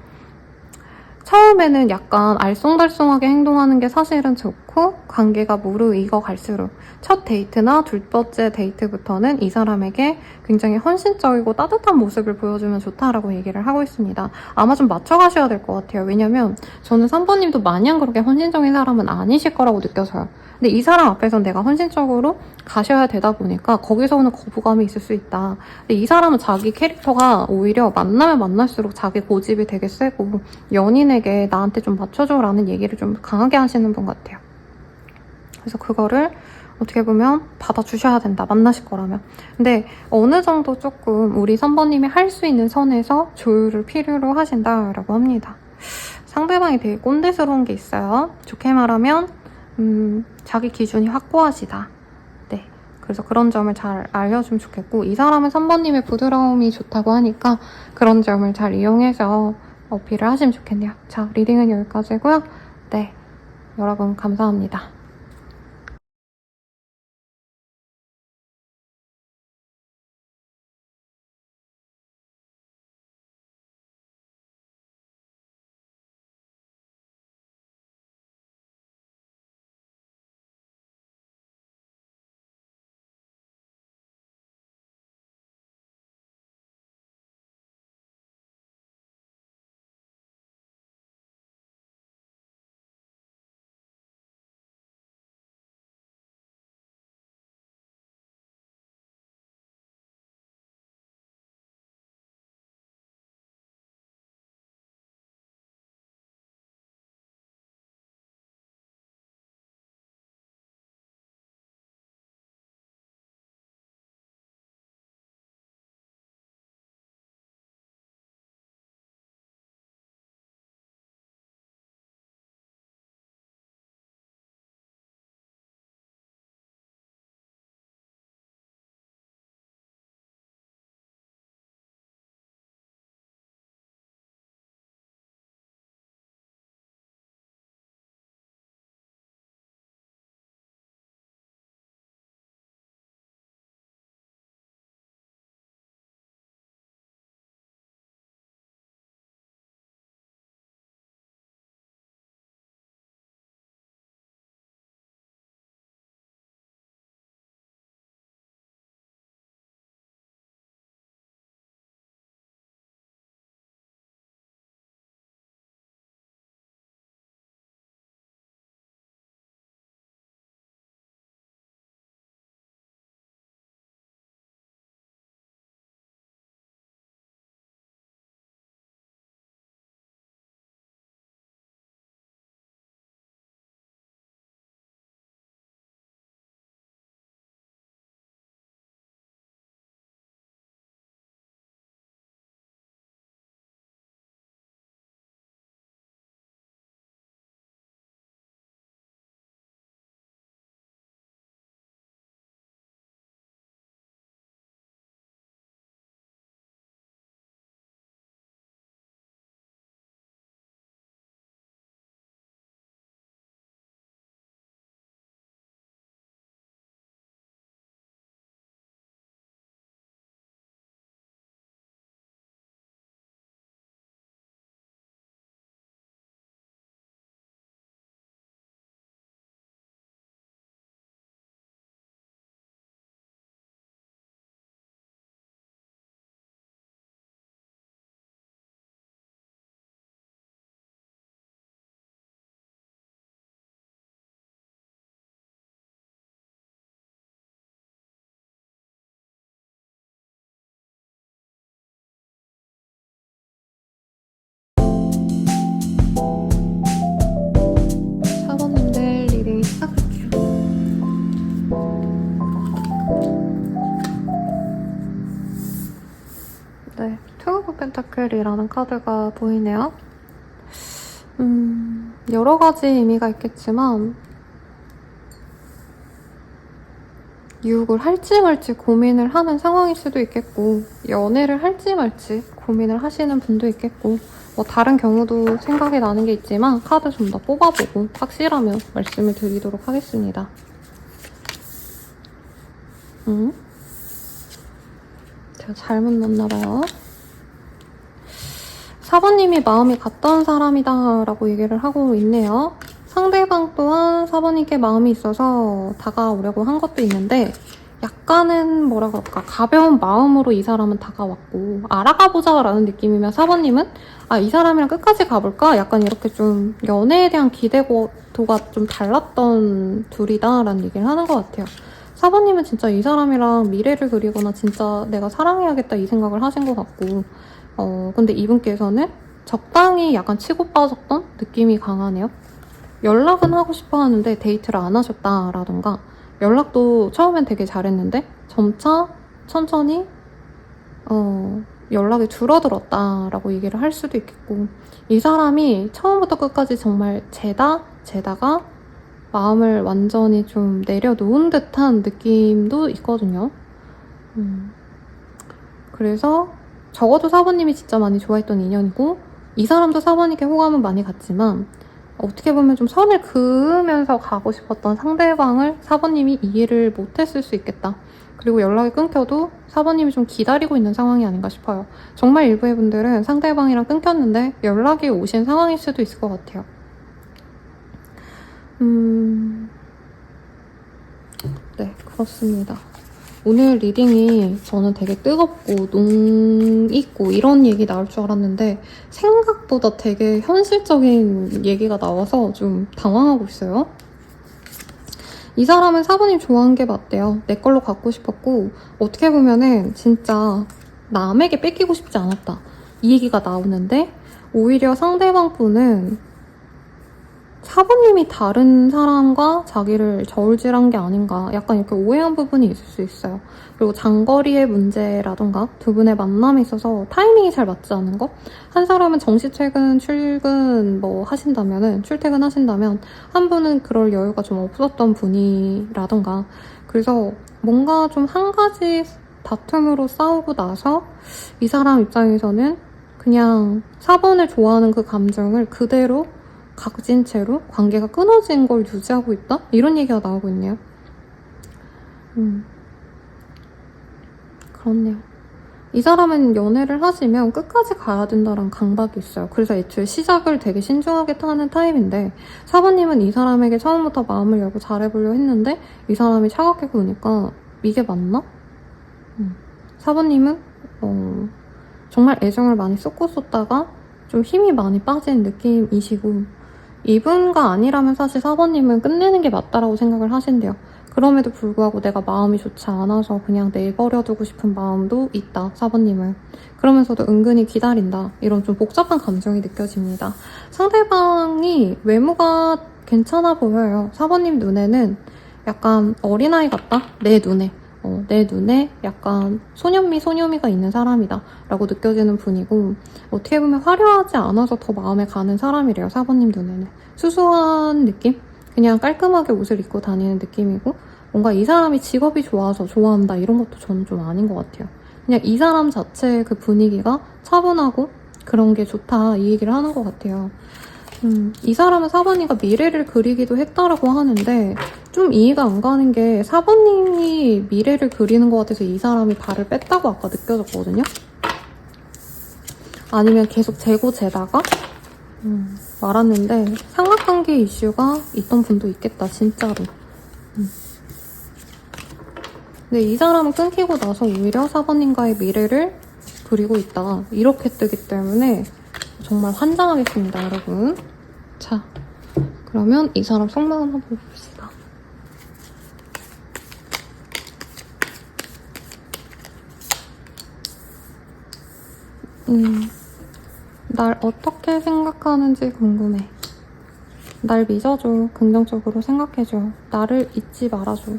처음에는 약간 알쏭달쏭하게 행동하는 게 사실은 좋고 관계가 무르익어 갈수록 첫 데이트나 둘 번째 데이트부터는 이 사람에게 굉장히 헌신적이고 따뜻한 모습을 보여주면 좋다라고 얘기를 하고 있습니다. 아마 좀 맞춰가셔야 될 것 같아요. 왜냐면 저는 3번님도 마냥 그렇게 헌신적인 사람은 아니실 거라고 느껴져요. 근데 이 사람 앞에서 내가 헌신적으로 가셔야 되다 보니까 거기서 오는 거부감이 있을 수 있다. 근데 이 사람은 자기 캐릭터가 오히려 만나면 만날수록 자기 고집이 되게 세고 연인에게 나한테 좀 맞춰줘라는 얘기를 좀 강하게 하시는 분 같아요. 그래서 그거를 어떻게 보면 받아주셔야 된다, 만나실 거라면. 근데 어느 정도 조금 우리 선배님이 할 수 있는 선에서 조율을 필요로 하신다라고 합니다. 상대방이 되게 꼰대스러운 게 있어요. 좋게 말하면 자기 기준이 확고하시다. 네, 그래서 그런 점을 잘 알려주면 좋겠고, 이 사람은 선배님의 부드러움이 좋다고 하니까 그런 점을 잘 이용해서 어필을 하시면 좋겠네요. 자, 리딩은 여기까지고요. 네, 여러분 감사합니다. 사모님들 리딩 시작할게요. 네, 투 오브 펜타클이라는 카드가 보이네요. 여러 가지 의미가 있겠지만 유혹을 할지 말지 고민을 하는 상황일 수도 있겠고, 연애를 할지 말지 고민을 하시는 분도 있겠고, 뭐 다른 경우도 생각이 나는 게 있지만 카드 좀 더 뽑아보고 확실하면 말씀을 드리도록 하겠습니다. 제가 잘못 넣었나봐요. 4번님이 마음이 갔던 사람이다 라고 얘기를 하고 있네요. 상대방 또한 4번님께 마음이 있어서 다가오려고 한 것도 있는데, 약간은 뭐라 그럴까, 가벼운 마음으로 이 사람은 다가왔고, 알아가보자 라는 느낌이면 4번님은 이 사람이랑 끝까지 가볼까? 약간 이렇게 좀 연애에 대한 기대도가 좀 달랐던 둘이다 라는 얘기를 하는 것 같아요. 4번님은 진짜 이 사람이랑 미래를 그리거나 진짜 내가 사랑해야겠다 이 생각을 하신 것 같고, 근데 이분께서는 적당히 약간 치고 빠졌던 느낌이 강하네요. 연락은 하고 싶어 하는데 데이트를 안 하셨다라던가, 연락도 처음엔 되게 잘했는데 점차 천천히 연락이 줄어들었다라고 얘기를 할 수도 있겠고, 이 사람이 처음부터 끝까지 정말 재다가 마음을 완전히 좀 내려놓은 듯한 느낌도 있거든요. 그래서 적어도 사부님이 진짜 많이 좋아했던 인연이고, 이 사람도 사부님께 호감은 많이 갔지만 어떻게 보면 좀 선을 그으면서 가고 싶었던 상대방을 사부님이 이해를 못했을 수 있겠다. 그리고 연락이 끊겨도 사부님이 좀 기다리고 있는 상황이 아닌가 싶어요. 정말 일부의 분들은 상대방이랑 끊겼는데 연락이 오신 상황일 수도 있을 것 같아요. 네, 그렇습니다. 오늘 리딩이 저는 되게 뜨겁고 농있고 이런 얘기 나올 줄 알았는데 생각보다 되게 현실적인 얘기가 나와서 좀 당황하고 있어요. 이 사람은 사부님 좋아한 게 맞대요. 내 걸로 갖고 싶었고, 어떻게 보면은 진짜 남에게 뺏기고 싶지 않았다, 이 얘기가 나오는데, 오히려 상대방 분은 사부님이 다른 사람과 자기를 저울질한 게 아닌가, 약간 이렇게 오해한 부분이 있을 수 있어요. 그리고 장거리의 문제라던가 두 분의 만남에 있어서 타이밍이 잘 맞지 않은 거? 한 사람은 정시 출근 출퇴근하신다면 한 분은 그럴 여유가 좀 없었던 분이라던가, 그래서 뭔가 좀 한 가지 다툼으로 싸우고 나서 이 사람 입장에서는 그냥 사번을 좋아하는 그 감정을 그대로 가진 채로 관계가 끊어진 걸 유지하고 있다? 이런 얘기가 나오고 있네요. 그렇네요. 이 사람은 연애를 하시면 끝까지 가야 된다는 강박이 있어요. 그래서 애초에 시작을 되게 신중하게 타는 타입인데, 사부님은 이 사람에게 처음부터 마음을 열고 잘해보려 했는데 이 사람이 차갑게 구니까 이게 맞나? 사부님은 정말 애정을 많이 쏟다가 좀 힘이 많이 빠진 느낌이시고, 이분과 아니라면 사실 사부님은 끝내는 게 맞다라고 생각을 하신대요. 그럼에도 불구하고 내가 마음이 좋지 않아서 그냥 내버려두고 싶은 마음도 있다, 사부님은. 그러면서도 은근히 기다린다, 이런 좀 복잡한 감정이 느껴집니다. 상대방이 외모가 괜찮아 보여요. 사부님 눈에는 약간 어린아이 같다? 내 눈에 약간 소녀미가 있는 사람이다 라고 느껴지는 분이고, 어떻게 보면 화려하지 않아서 더 마음에 가는 사람이래요, 사부님 눈에는. 수수한 느낌? 그냥 깔끔하게 옷을 입고 다니는 느낌이고, 뭔가 이 사람이 직업이 좋아서 좋아한다 이런 것도 저는 좀 아닌 것 같아요. 그냥 이 사람 자체의 그 분위기가 차분하고 그런 게 좋다, 이 얘기를 하는 것 같아요. 이 사람은 사부님과 미래를 그리기도 했다라고 하는데 좀 이해가 안 가는 게, 사부님이 미래를 그리는 것 같아서 이 사람이 발을 뺐다고 아까 느껴졌거든요. 아니면 계속 재다가 말았는데 삼각관계 이슈가 있던 분도 있겠다, 진짜로. 근데 이 사람은 끊기고 나서 오히려 사부님과의 미래를 그리고 있다, 이렇게 뜨기 때문에 정말 환장하겠습니다, 여러분. 자, 그러면 이 사람 속마음 한번 봅시다. 날 어떻게 생각하는지 궁금해. 날 믿어줘. 긍정적으로 생각해줘. 나를 잊지 말아줘.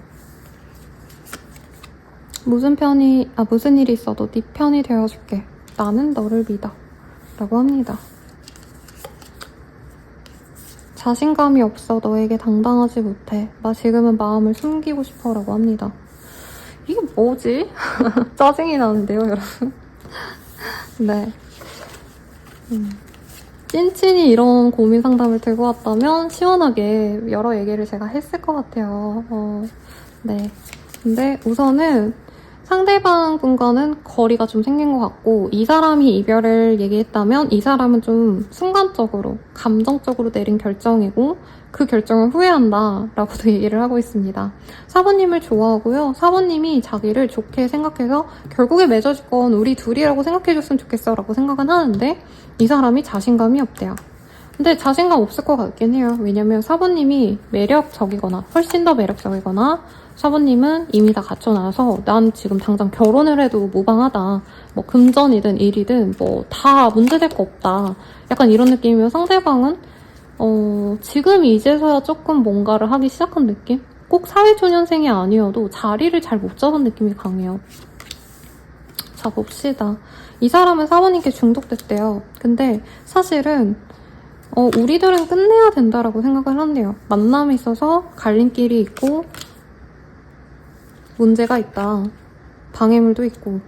무슨 일이 있어도 네 편이 되어줄게. 나는 너를 믿어. 라고 합니다. 자신감이 없어 너에게 당당하지 못해. 나 지금은 마음을 숨기고 싶어. 라고 합니다. 이게 뭐지? 짜증이 나는데요, 여러분. 네. 찐친이 이런 고민 상담을 들고 왔다면 시원하게 여러 얘기를 제가 했을 것 같아요. 네. 근데 우선은 상대방 분과는 거리가 좀 생긴 것 같고, 이 사람이 이별을 얘기했다면 이 사람은 좀 순간적으로 감정적으로 내린 결정이고 그 결정을 후회한다 라고도 얘기를 하고 있습니다. 사부님을 좋아하고요, 사부님이 자기를 좋게 생각해서 결국에 맺어질 건 우리 둘이라고 생각해줬으면 좋겠어 라고 생각은 하는데, 이 사람이 자신감이 없대요. 근데 자신감 없을 것 같긴 해요. 왜냐면 사부님이 매력적이거나 훨씬 더 매력적이거나, 사부님은 이미 다 갖춰놔서 난 지금 당장 결혼을 해도 무방하다, 뭐 금전이든 일이든 뭐 다 문제될 거 없다, 약간 이런 느낌이면, 상대방은 지금 이제서야 조금 뭔가를 하기 시작한 느낌? 꼭 사회초년생이 아니어도 자리를 잘 못 잡은 느낌이 강해요. 자, 봅시다. 이 사람은 사모님께 중독됐대요. 근데 사실은 우리들은 끝내야 된다라고 생각을 한대요. 만남에 있어서 갈림길이 있고 문제가 있다. 방해물도 있고.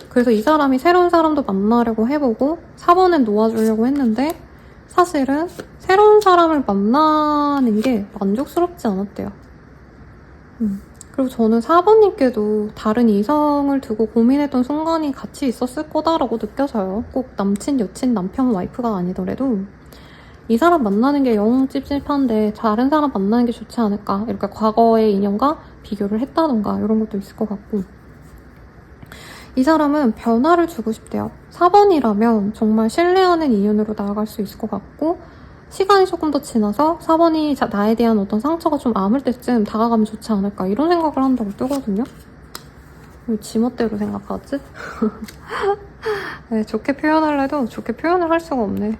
그래서 이 사람이 새로운 사람도 만나려고 해보고 4번은 놓아주려고 했는데 사실은 새로운 사람을 만나는 게 만족스럽지 않았대요. 그리고 저는 4번님께도 다른 이성을 두고 고민했던 순간이 같이 있었을 거다라고 느껴져요. 꼭 남친, 여친, 남편, 와이프가 아니더라도 이 사람 만나는 게 영 찝찝한데 다른 사람 만나는 게 좋지 않을까, 이렇게 과거의 인연과 비교를 했다던가 이런 것도 있을 것 같고, 이 사람은 변화를 주고 싶대요. 4번이라면 정말 신뢰하는 인연으로 나아갈 수 있을 것 같고, 시간이 조금 더 지나서 4번이 나에 대한 어떤 상처가 좀 아물 때쯤 다가가면 좋지 않을까, 이런 생각을 한다고 뜨거든요. 왜 지멋대로 생각하지? 네, 좋게 표현하려도 좋게 표현을 할 수가 없네.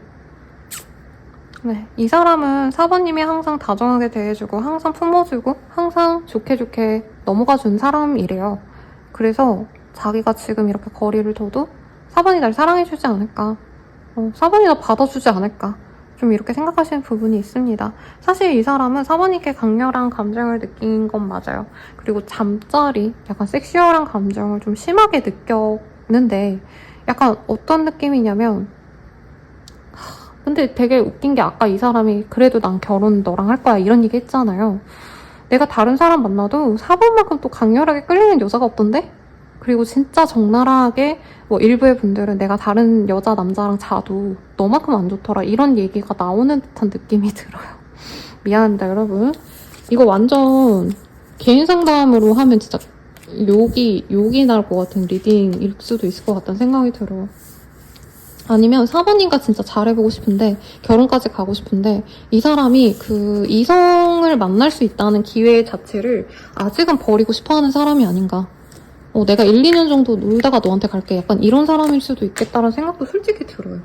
네, 이 사람은 4번님이 항상 다정하게 대해주고 항상 품어주고 항상 좋게 넘어가준 사람이래요. 그래서 자기가 지금 이렇게 거리를 둬도 4번이 날 사랑해주지 않을까, 4번이 날 받아주지 않을까, 좀 이렇게 생각하시는 부분이 있습니다. 사실 이 사람은 4번님께 강렬한 감정을 느낀 건 맞아요. 그리고 잠자리, 약간 섹슈얼한 감정을 좀 심하게 느꼈는데, 약간 어떤 느낌이냐면, 근데 되게 웃긴 게, 아까 이 사람이 그래도 난 결혼 너랑 할 거야 이런 얘기 했잖아요. 내가 다른 사람 만나도 4번만큼 또 강렬하게 끌리는 여자가 없던데? 그리고 진짜 적나라하게 일부의 분들은 내가 다른 여자, 남자랑 자도 너만큼 안 좋더라 이런 얘기가 나오는 듯한 느낌이 들어요. 미안합니다, 여러분. 이거 완전 개인 상담으로 하면 진짜 욕이 날 것 같은 리딩일 수도 있을 것 같다는 생각이 들어요. 아니면 4번님과 진짜 잘해보고 싶은데, 결혼까지 가고 싶은데, 이 사람이 그 이성을 만날 수 있다는 기회 자체를 아직은 버리고 싶어하는 사람이 아닌가. 내가 1, 2년 정도 놀다가 너한테 갈게, 약간 이런 사람일 수도 있겠다라는 생각도 솔직히 들어요.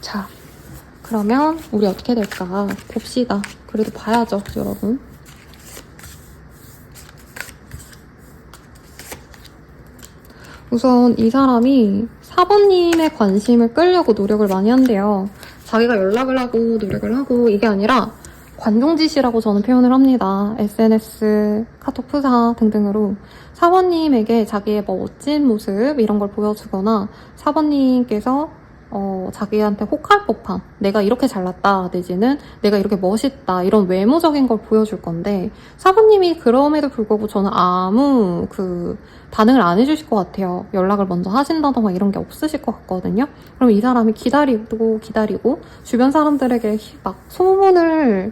자, 그러면 우리 어떻게 될까 봅시다. 그래도 봐야죠, 여러분. 우선 이 사람이 4번님의 관심을 끌려고 노력을 많이 한대요. 자기가 연락을 하고 노력을 하고, 이게 아니라 관종짓이라고 저는 표현을 합니다. SNS, 카톡 프사 등등으로 4번님에게 자기의 멋진 모습 이런 걸 보여주거나, 4번님께서 자기한테 혹할 법한, 내가 이렇게 잘났다 내지는 내가 이렇게 멋있다 이런 외모적인 걸 보여줄 건데, 4번님이 그럼에도 불구하고 저는 아무 반응을 안 해주실 것 같아요. 연락을 먼저 하신다던가 이런 게 없으실 것 같거든요. 그럼 이 사람이 기다리고 주변 사람들에게 막 수소문을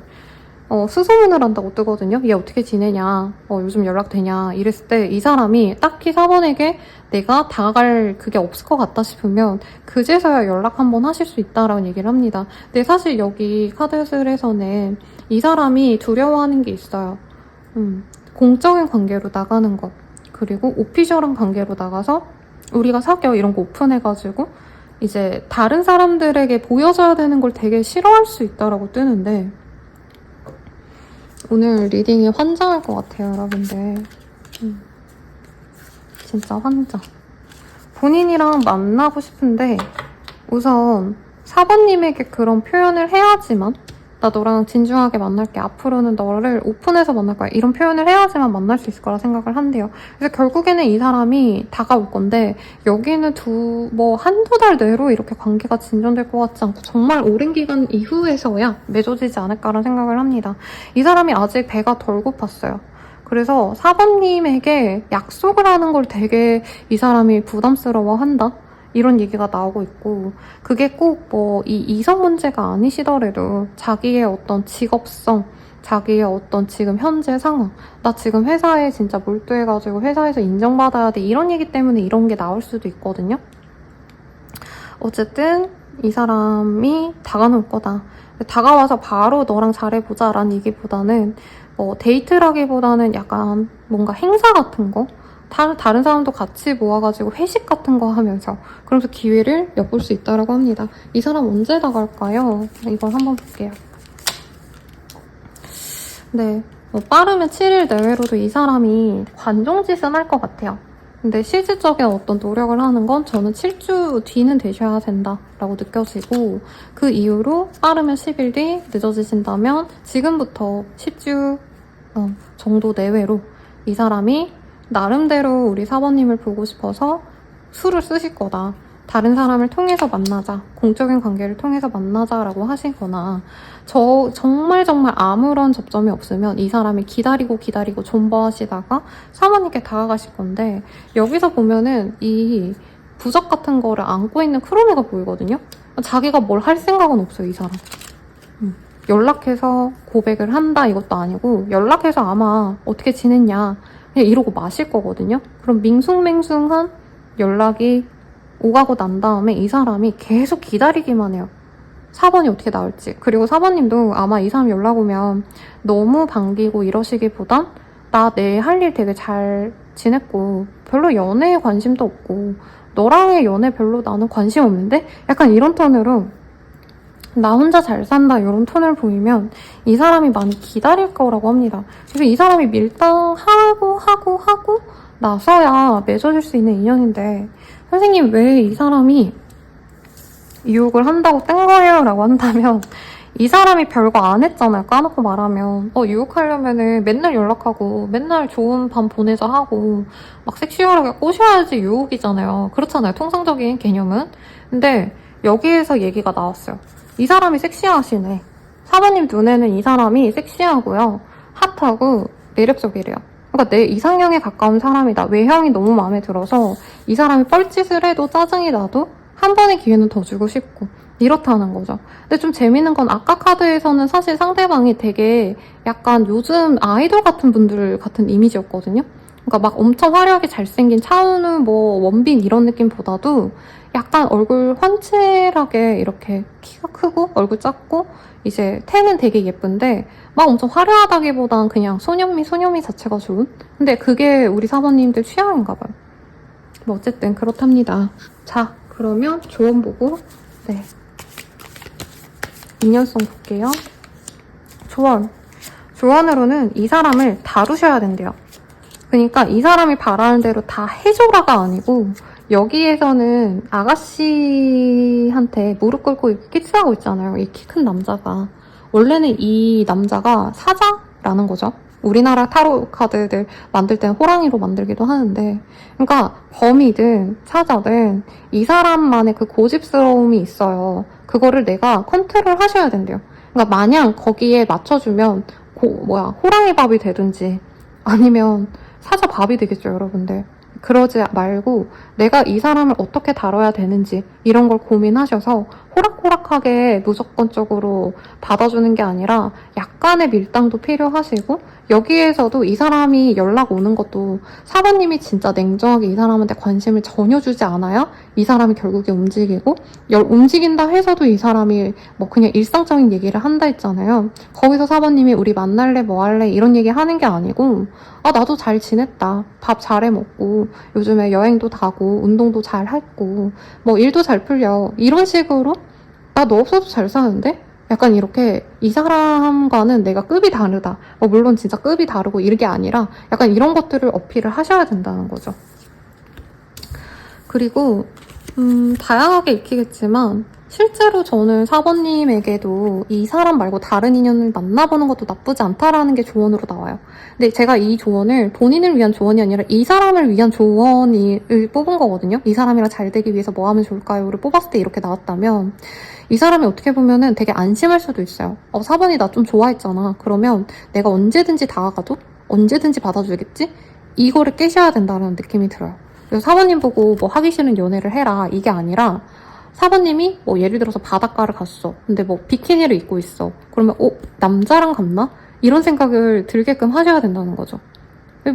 한다고 뜨거든요. 얘 어떻게 지내냐, 요즘 연락되냐 이랬을 때 이 사람이 딱히 4번에게 내가 다가갈 그게 없을 것 같다 싶으면 그제서야 연락 한번 하실 수 있다라는 얘기를 합니다. 근데 사실 여기 카드슬에서는 이 사람이 두려워하는 게 있어요. 공적인 관계로 나가는 것, 그리고 오피셜한 관계로 나가서 우리가 사겨 이런 거 오픈해가지고 이제 다른 사람들에게 보여줘야 되는 걸 되게 싫어할 수 있다라고 뜨는데, 오늘 리딩이 환장할 것 같아요, 여러분들. 진짜 환장. 본인이랑 만나고 싶은데 우선 4번님에게 그런 표현을 해야지만, 나 너랑 진중하게 만날게, 앞으로는 너를 오픈해서 만날 거야, 이런 표현을 해야지만 만날 수 있을 거라 생각을 한대요. 그래서 결국에는 이 사람이 다가올 건데, 여기는 한두 달 내로 이렇게 관계가 진전될 것 같지 않고 정말 오랜 기간 이후에서야 맺어지지 않을까라는 생각을 합니다. 이 사람이 아직 배가 덜 고팠어요. 그래서 4번님에게 약속을 하는 걸 되게 이 사람이 부담스러워한다, 이런 얘기가 나오고 있고, 그게 꼭 이 이성 문제가 아니시더라도 자기의 어떤 직업성, 자기의 어떤 지금 현재 상황, 나 지금 회사에 진짜 몰두해가지고 회사에서 인정받아야 돼, 이런 얘기 때문에 이런 게 나올 수도 있거든요. 어쨌든 이 사람이 다가올 거다. 다가와서 바로 너랑 잘해보자 라는 얘기보다는 데이트라기보다는 약간 뭔가 행사 같은 거, 다른 사람도 같이 모아가지고 회식 같은 거 하면서, 그러면서 기회를 엿볼 수 있다고 합니다. 이 사람 언제 나갈까요? 이걸 한번 볼게요. 네, 뭐 빠르면 7일 내외로도 이 사람이 관종짓은 할 것 같아요. 근데 실질적인 어떤 노력을 하는 건 저는 7주 뒤는 되셔야 된다라고 느껴지고, 그 이후로 빠르면 10일 뒤, 늦어지신다면 지금부터 10주 정도 내외로 이 사람이 나름대로 우리 사모님을 보고 싶어서 수를 쓰실 거다. 다른 사람을 통해서 만나자, 공적인 관계를 통해서 만나자라고 하시거나, 정말 아무런 접점이 없으면 이 사람이 기다리고 존버하시다가 사모님께 다가가실 건데, 여기서 보면은 이 부적 같은 거를 안고 있는 크로미가 보이거든요. 자기가 뭘 할 생각은 없어요, 이 사람. 연락해서 고백을 한다 이것도 아니고, 연락해서 아마 어떻게 지냈냐 그냥 이러고 마실 거거든요. 그럼 밍숭맹숭한 연락이 오가고 난 다음에 이 사람이 계속 기다리기만 해요. 4번이 어떻게 나올지. 그리고 4번님도 아마 이 사람 연락 오면 너무 반기고 이러시기보단 나 내 할 일 되게 잘 지냈고 별로 연애에 관심도 없고 너랑의 연애 별로 나는 관심 없는데? 약간 이런 톤으로 나 혼자 잘 산다 이런 톤을 보이면 이 사람이 많이 기다릴 거라고 합니다. 그래서 이 사람이 밀당하고 하고 나서야 맺어질 수 있는 인연인데, 선생님 왜 이 사람이 유혹을 한다고 뜬 거예요? 라고 한다면, 이 사람이 별거 안 했잖아요. 까놓고 말하면. 유혹하려면은 맨날 연락하고 맨날 좋은 밤 보내자 하고 막 섹시하게 꼬셔야지 유혹이잖아요. 그렇잖아요. 통상적인 개념은. 근데 여기에서 얘기가 나왔어요. 이 사람이 섹시하시네. 사모님 눈에는 이 사람이 섹시하고요. 핫하고 매력적이래요. 그러니까 내 이상형에 가까운 사람이다. 외형이 너무 마음에 들어서 이 사람이 뻘짓을 해도 짜증이 나도 한 번의 기회는 더 주고 싶고 이렇다는 거죠. 근데 좀 재밌는 건 아까 카드에서는 사실 상대방이 되게 약간 요즘 아이돌 같은 분들 같은 이미지였거든요. 그러니까 막 엄청 화려하게 잘생긴 차은우, 원빈 이런 느낌보다도 약간 얼굴 환칠하게 이렇게 키가 크고 얼굴 작고 이제 태는 되게 예쁜데 막 엄청 화려하다기보단 그냥 소년미 자체가 좋은? 근데 그게 우리 사모님들 취향인가 봐요. 뭐 어쨌든 그렇답니다. 자, 그러면 조언 보고 인연성 볼게요. 조언으로는 이 사람을 다루셔야 된대요. 그러니까 이 사람이 바라는 대로 다 해줘라가 아니고 여기에서는 아가씨한테 무릎 꿇고 키스하고 있잖아요. 이 키 큰 남자가. 원래는 이 남자가 사자라는 거죠. 우리나라 타로 카드들 만들 땐 호랑이로 만들기도 하는데, 그러니까 범이든 사자든 이 사람만의 그 고집스러움이 있어요. 그거를 내가 컨트롤 하셔야 된대요. 그러니까 마냥 거기에 맞춰주면 호랑이 밥이 되든지 아니면 사자 밥이 되겠죠, 여러분들. 그러지 말고 내가 이 사람을 어떻게 다뤄야 되는지 이런 걸 고민하셔서 호락호락하게 무조건적으로 받아주는 게 아니라 약간의 밀당도 필요하시고, 여기에서도 이 사람이 연락 오는 것도 사모님이 진짜 냉정하게 이 사람한테 관심을 전혀 주지 않아야 이 사람이 결국에 움직이고, 움직인다 해서도 이 사람이 뭐 그냥 일상적인 얘기를 한다 했잖아요. 거기서 사모님이 우리 만날래 뭐 할래 이런 얘기 하는 게 아니고, 나도 잘 지냈다, 밥 잘해 먹고 요즘에 여행도 가고 운동도 잘 했고 뭐 일도 잘 풀려, 이런 식으로 나 너 없어도 잘 사는데? 약간 이렇게 이 사람과는 내가 급이 다르다. 물론 진짜 급이 다르고 이게 아니라 약간 이런 것들을 어필을 하셔야 된다는 거죠. 그리고 다양하게 익히겠지만 실제로 저는 4번님에게도 이 사람 말고 다른 인연을 만나보는 것도 나쁘지 않다라는 게 조언으로 나와요. 근데 제가 이 조언을 본인을 위한 조언이 아니라 이 사람을 위한 조언을 뽑은 거거든요. 이 사람이랑 잘 되기 위해서 뭐 하면 좋을까요?를 뽑았을 때 이렇게 나왔다면 이 사람이 어떻게 보면은 되게 안심할 수도 있어요. 4번이 나 좀 좋아했잖아. 그러면 내가 언제든지 다가가도 언제든지 받아주겠지? 이거를 깨셔야 된다는 느낌이 들어요. 그래서 4번님 보고 뭐 하기 싫은 연애를 해라 이게 아니라, 4번님이 뭐 예를 들어서 바닷가를 갔어. 근데 뭐 비키니를 입고 있어. 그러면 남자랑 갔나? 이런 생각을 들게끔 하셔야 된다는 거죠.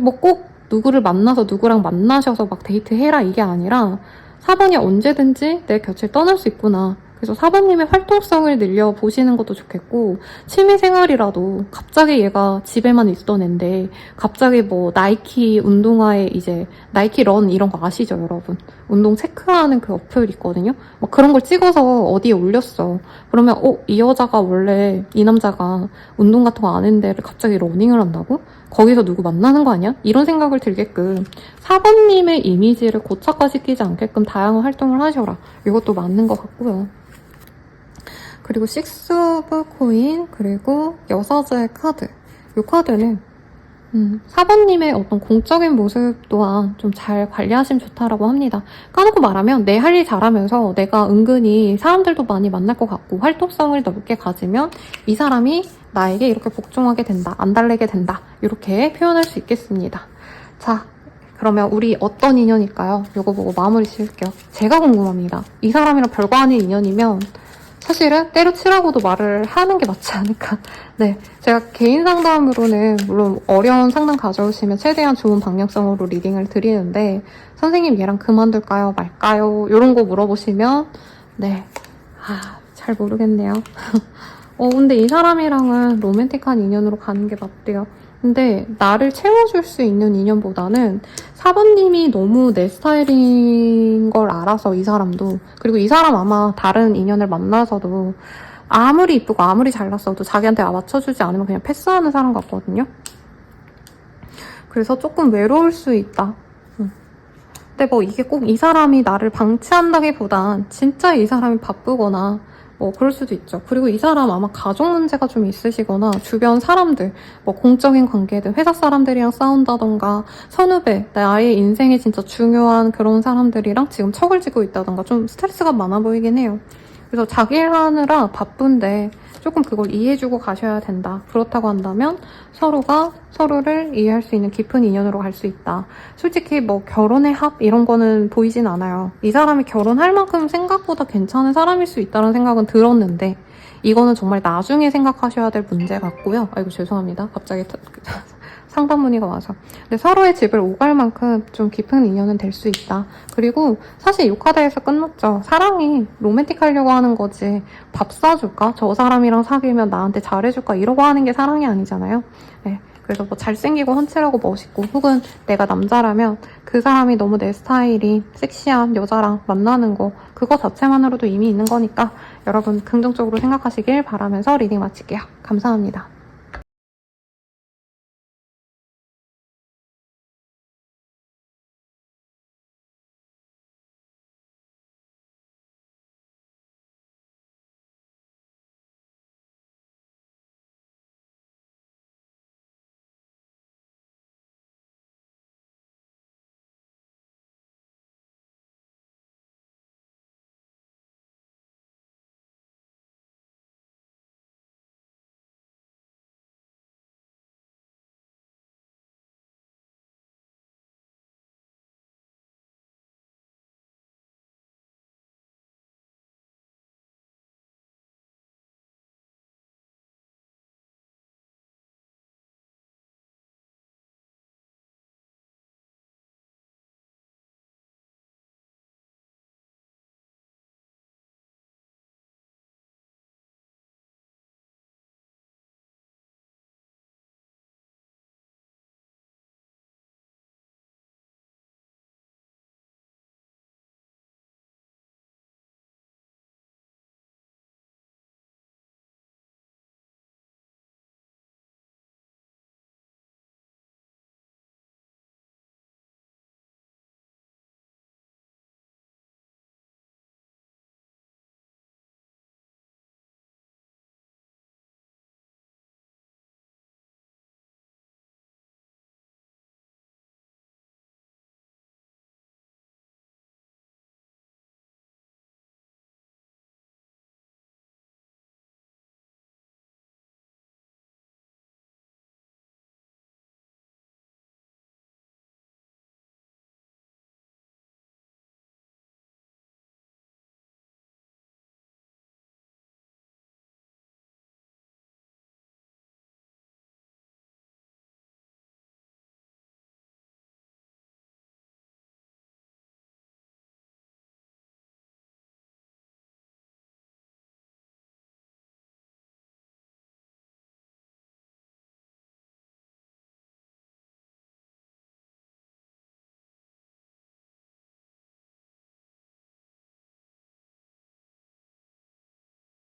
뭐 꼭 누구를 만나서 누구랑 만나셔서 막 데이트해라 이게 아니라 4번이 언제든지 내 곁을 떠날 수 있구나. 그래서 4번님의 활동성을 늘려보시는 것도 좋겠고, 취미생활이라도 갑자기 얘가 집에만 있던 앤데 갑자기 뭐 나이키 운동화에 이제 나이키 런 이런 거 아시죠, 여러분? 운동 체크하는 그 어플 있거든요. 뭐 그런 걸 찍어서 어디에 올렸어. 그러면 이 여자가 원래 이 남자가 운동 같은 거 안 했는데 갑자기 러닝을 한다고? 거기서 누구 만나는 거 아니야? 이런 생각을 들게끔 4번님의 이미지를 고착화시키지 않게끔 다양한 활동을 하셔라. 이것도 맞는 것 같고요. 그리고 6 오브 코인, 그리고 여사제 카드. 이 카드는 4번님의 어떤 공적인 모습 또한 좀 잘 관리하시면 좋다라고 합니다. 까놓고 말하면 내 할 일 잘하면서 내가 은근히 사람들도 많이 만날 것 같고 활동성을 넓게 가지면 이 사람이 나에게 이렇게 복종하게 된다, 안 달래게 된다, 이렇게 표현할 수 있겠습니다. 자, 그러면 우리 어떤 인연일까요? 이거 보고 마무리 지을게요. 제가 궁금합니다. 이 사람이랑 별거 아닌 인연이면 사실은 때려치라고도 말을 하는 게 맞지 않을까. 네, 제가 개인 상담으로는 물론 어려운 상담 가져오시면 최대한 좋은 방향성으로 리딩을 드리는데, 선생님 얘랑 그만둘까요 말까요? 이런 거 물어보시면 네, 잘 모르겠네요. 근데 이 사람이랑은 로맨틱한 인연으로 가는 게 맞대요. 근데 나를 채워줄 수 있는 인연보다는 4번님이 너무 내 스타일인 걸 알아서 이 사람도, 그리고 이 사람 아마 다른 인연을 만나서도 아무리 이쁘고 아무리 잘났어도 자기한테 맞춰주지 않으면 그냥 패스하는 사람 같거든요. 그래서 조금 외로울 수 있다. 근데 뭐 이게 꼭 이 사람이 나를 방치한다기보단 진짜 이 사람이 바쁘거나 그럴 수도 있죠. 그리고 이 사람 아마 가족 문제가 좀 있으시거나 주변 사람들, 공적인 관계들, 회사 사람들이랑 싸운다던가 선후배, 나의 인생에 진짜 중요한 그런 사람들이랑 지금 척을 지고 있다던가 좀 스트레스가 많아 보이긴 해요. 그래서 자기 일 하느라 바쁜데 조금 그걸 이해해주고 가셔야 된다. 그렇다고 한다면 서로가 서로를 이해할 수 있는 깊은 인연으로 갈 수 있다. 솔직히 결혼의 합 이런 거는 보이진 않아요. 이 사람이 결혼할 만큼 생각보다 괜찮은 사람일 수 있다는 생각은 들었는데 이거는 정말 나중에 생각하셔야 될 문제 같고요. 아이고 죄송합니다. 갑자기 상담 문의가 와서. 근데 서로의 집을 오갈 만큼 좀 깊은 인연은 될 수 있다. 그리고 사실 이 카드에서 끝났죠. 사랑이 로맨틱하려고 하는 거지 밥 사줄까? 저 사람이랑 사귀면 나한테 잘해줄까? 이러고 하는 게 사랑이 아니잖아요. 네. 그래서 잘생기고 훤칠하고 멋있고 혹은 내가 남자라면 그 사람이 너무 내 스타일이 섹시한 여자랑 만나는 거 그거 자체만으로도 이미 있는 거니까 여러분 긍정적으로 생각하시길 바라면서 리딩 마칠게요. 감사합니다.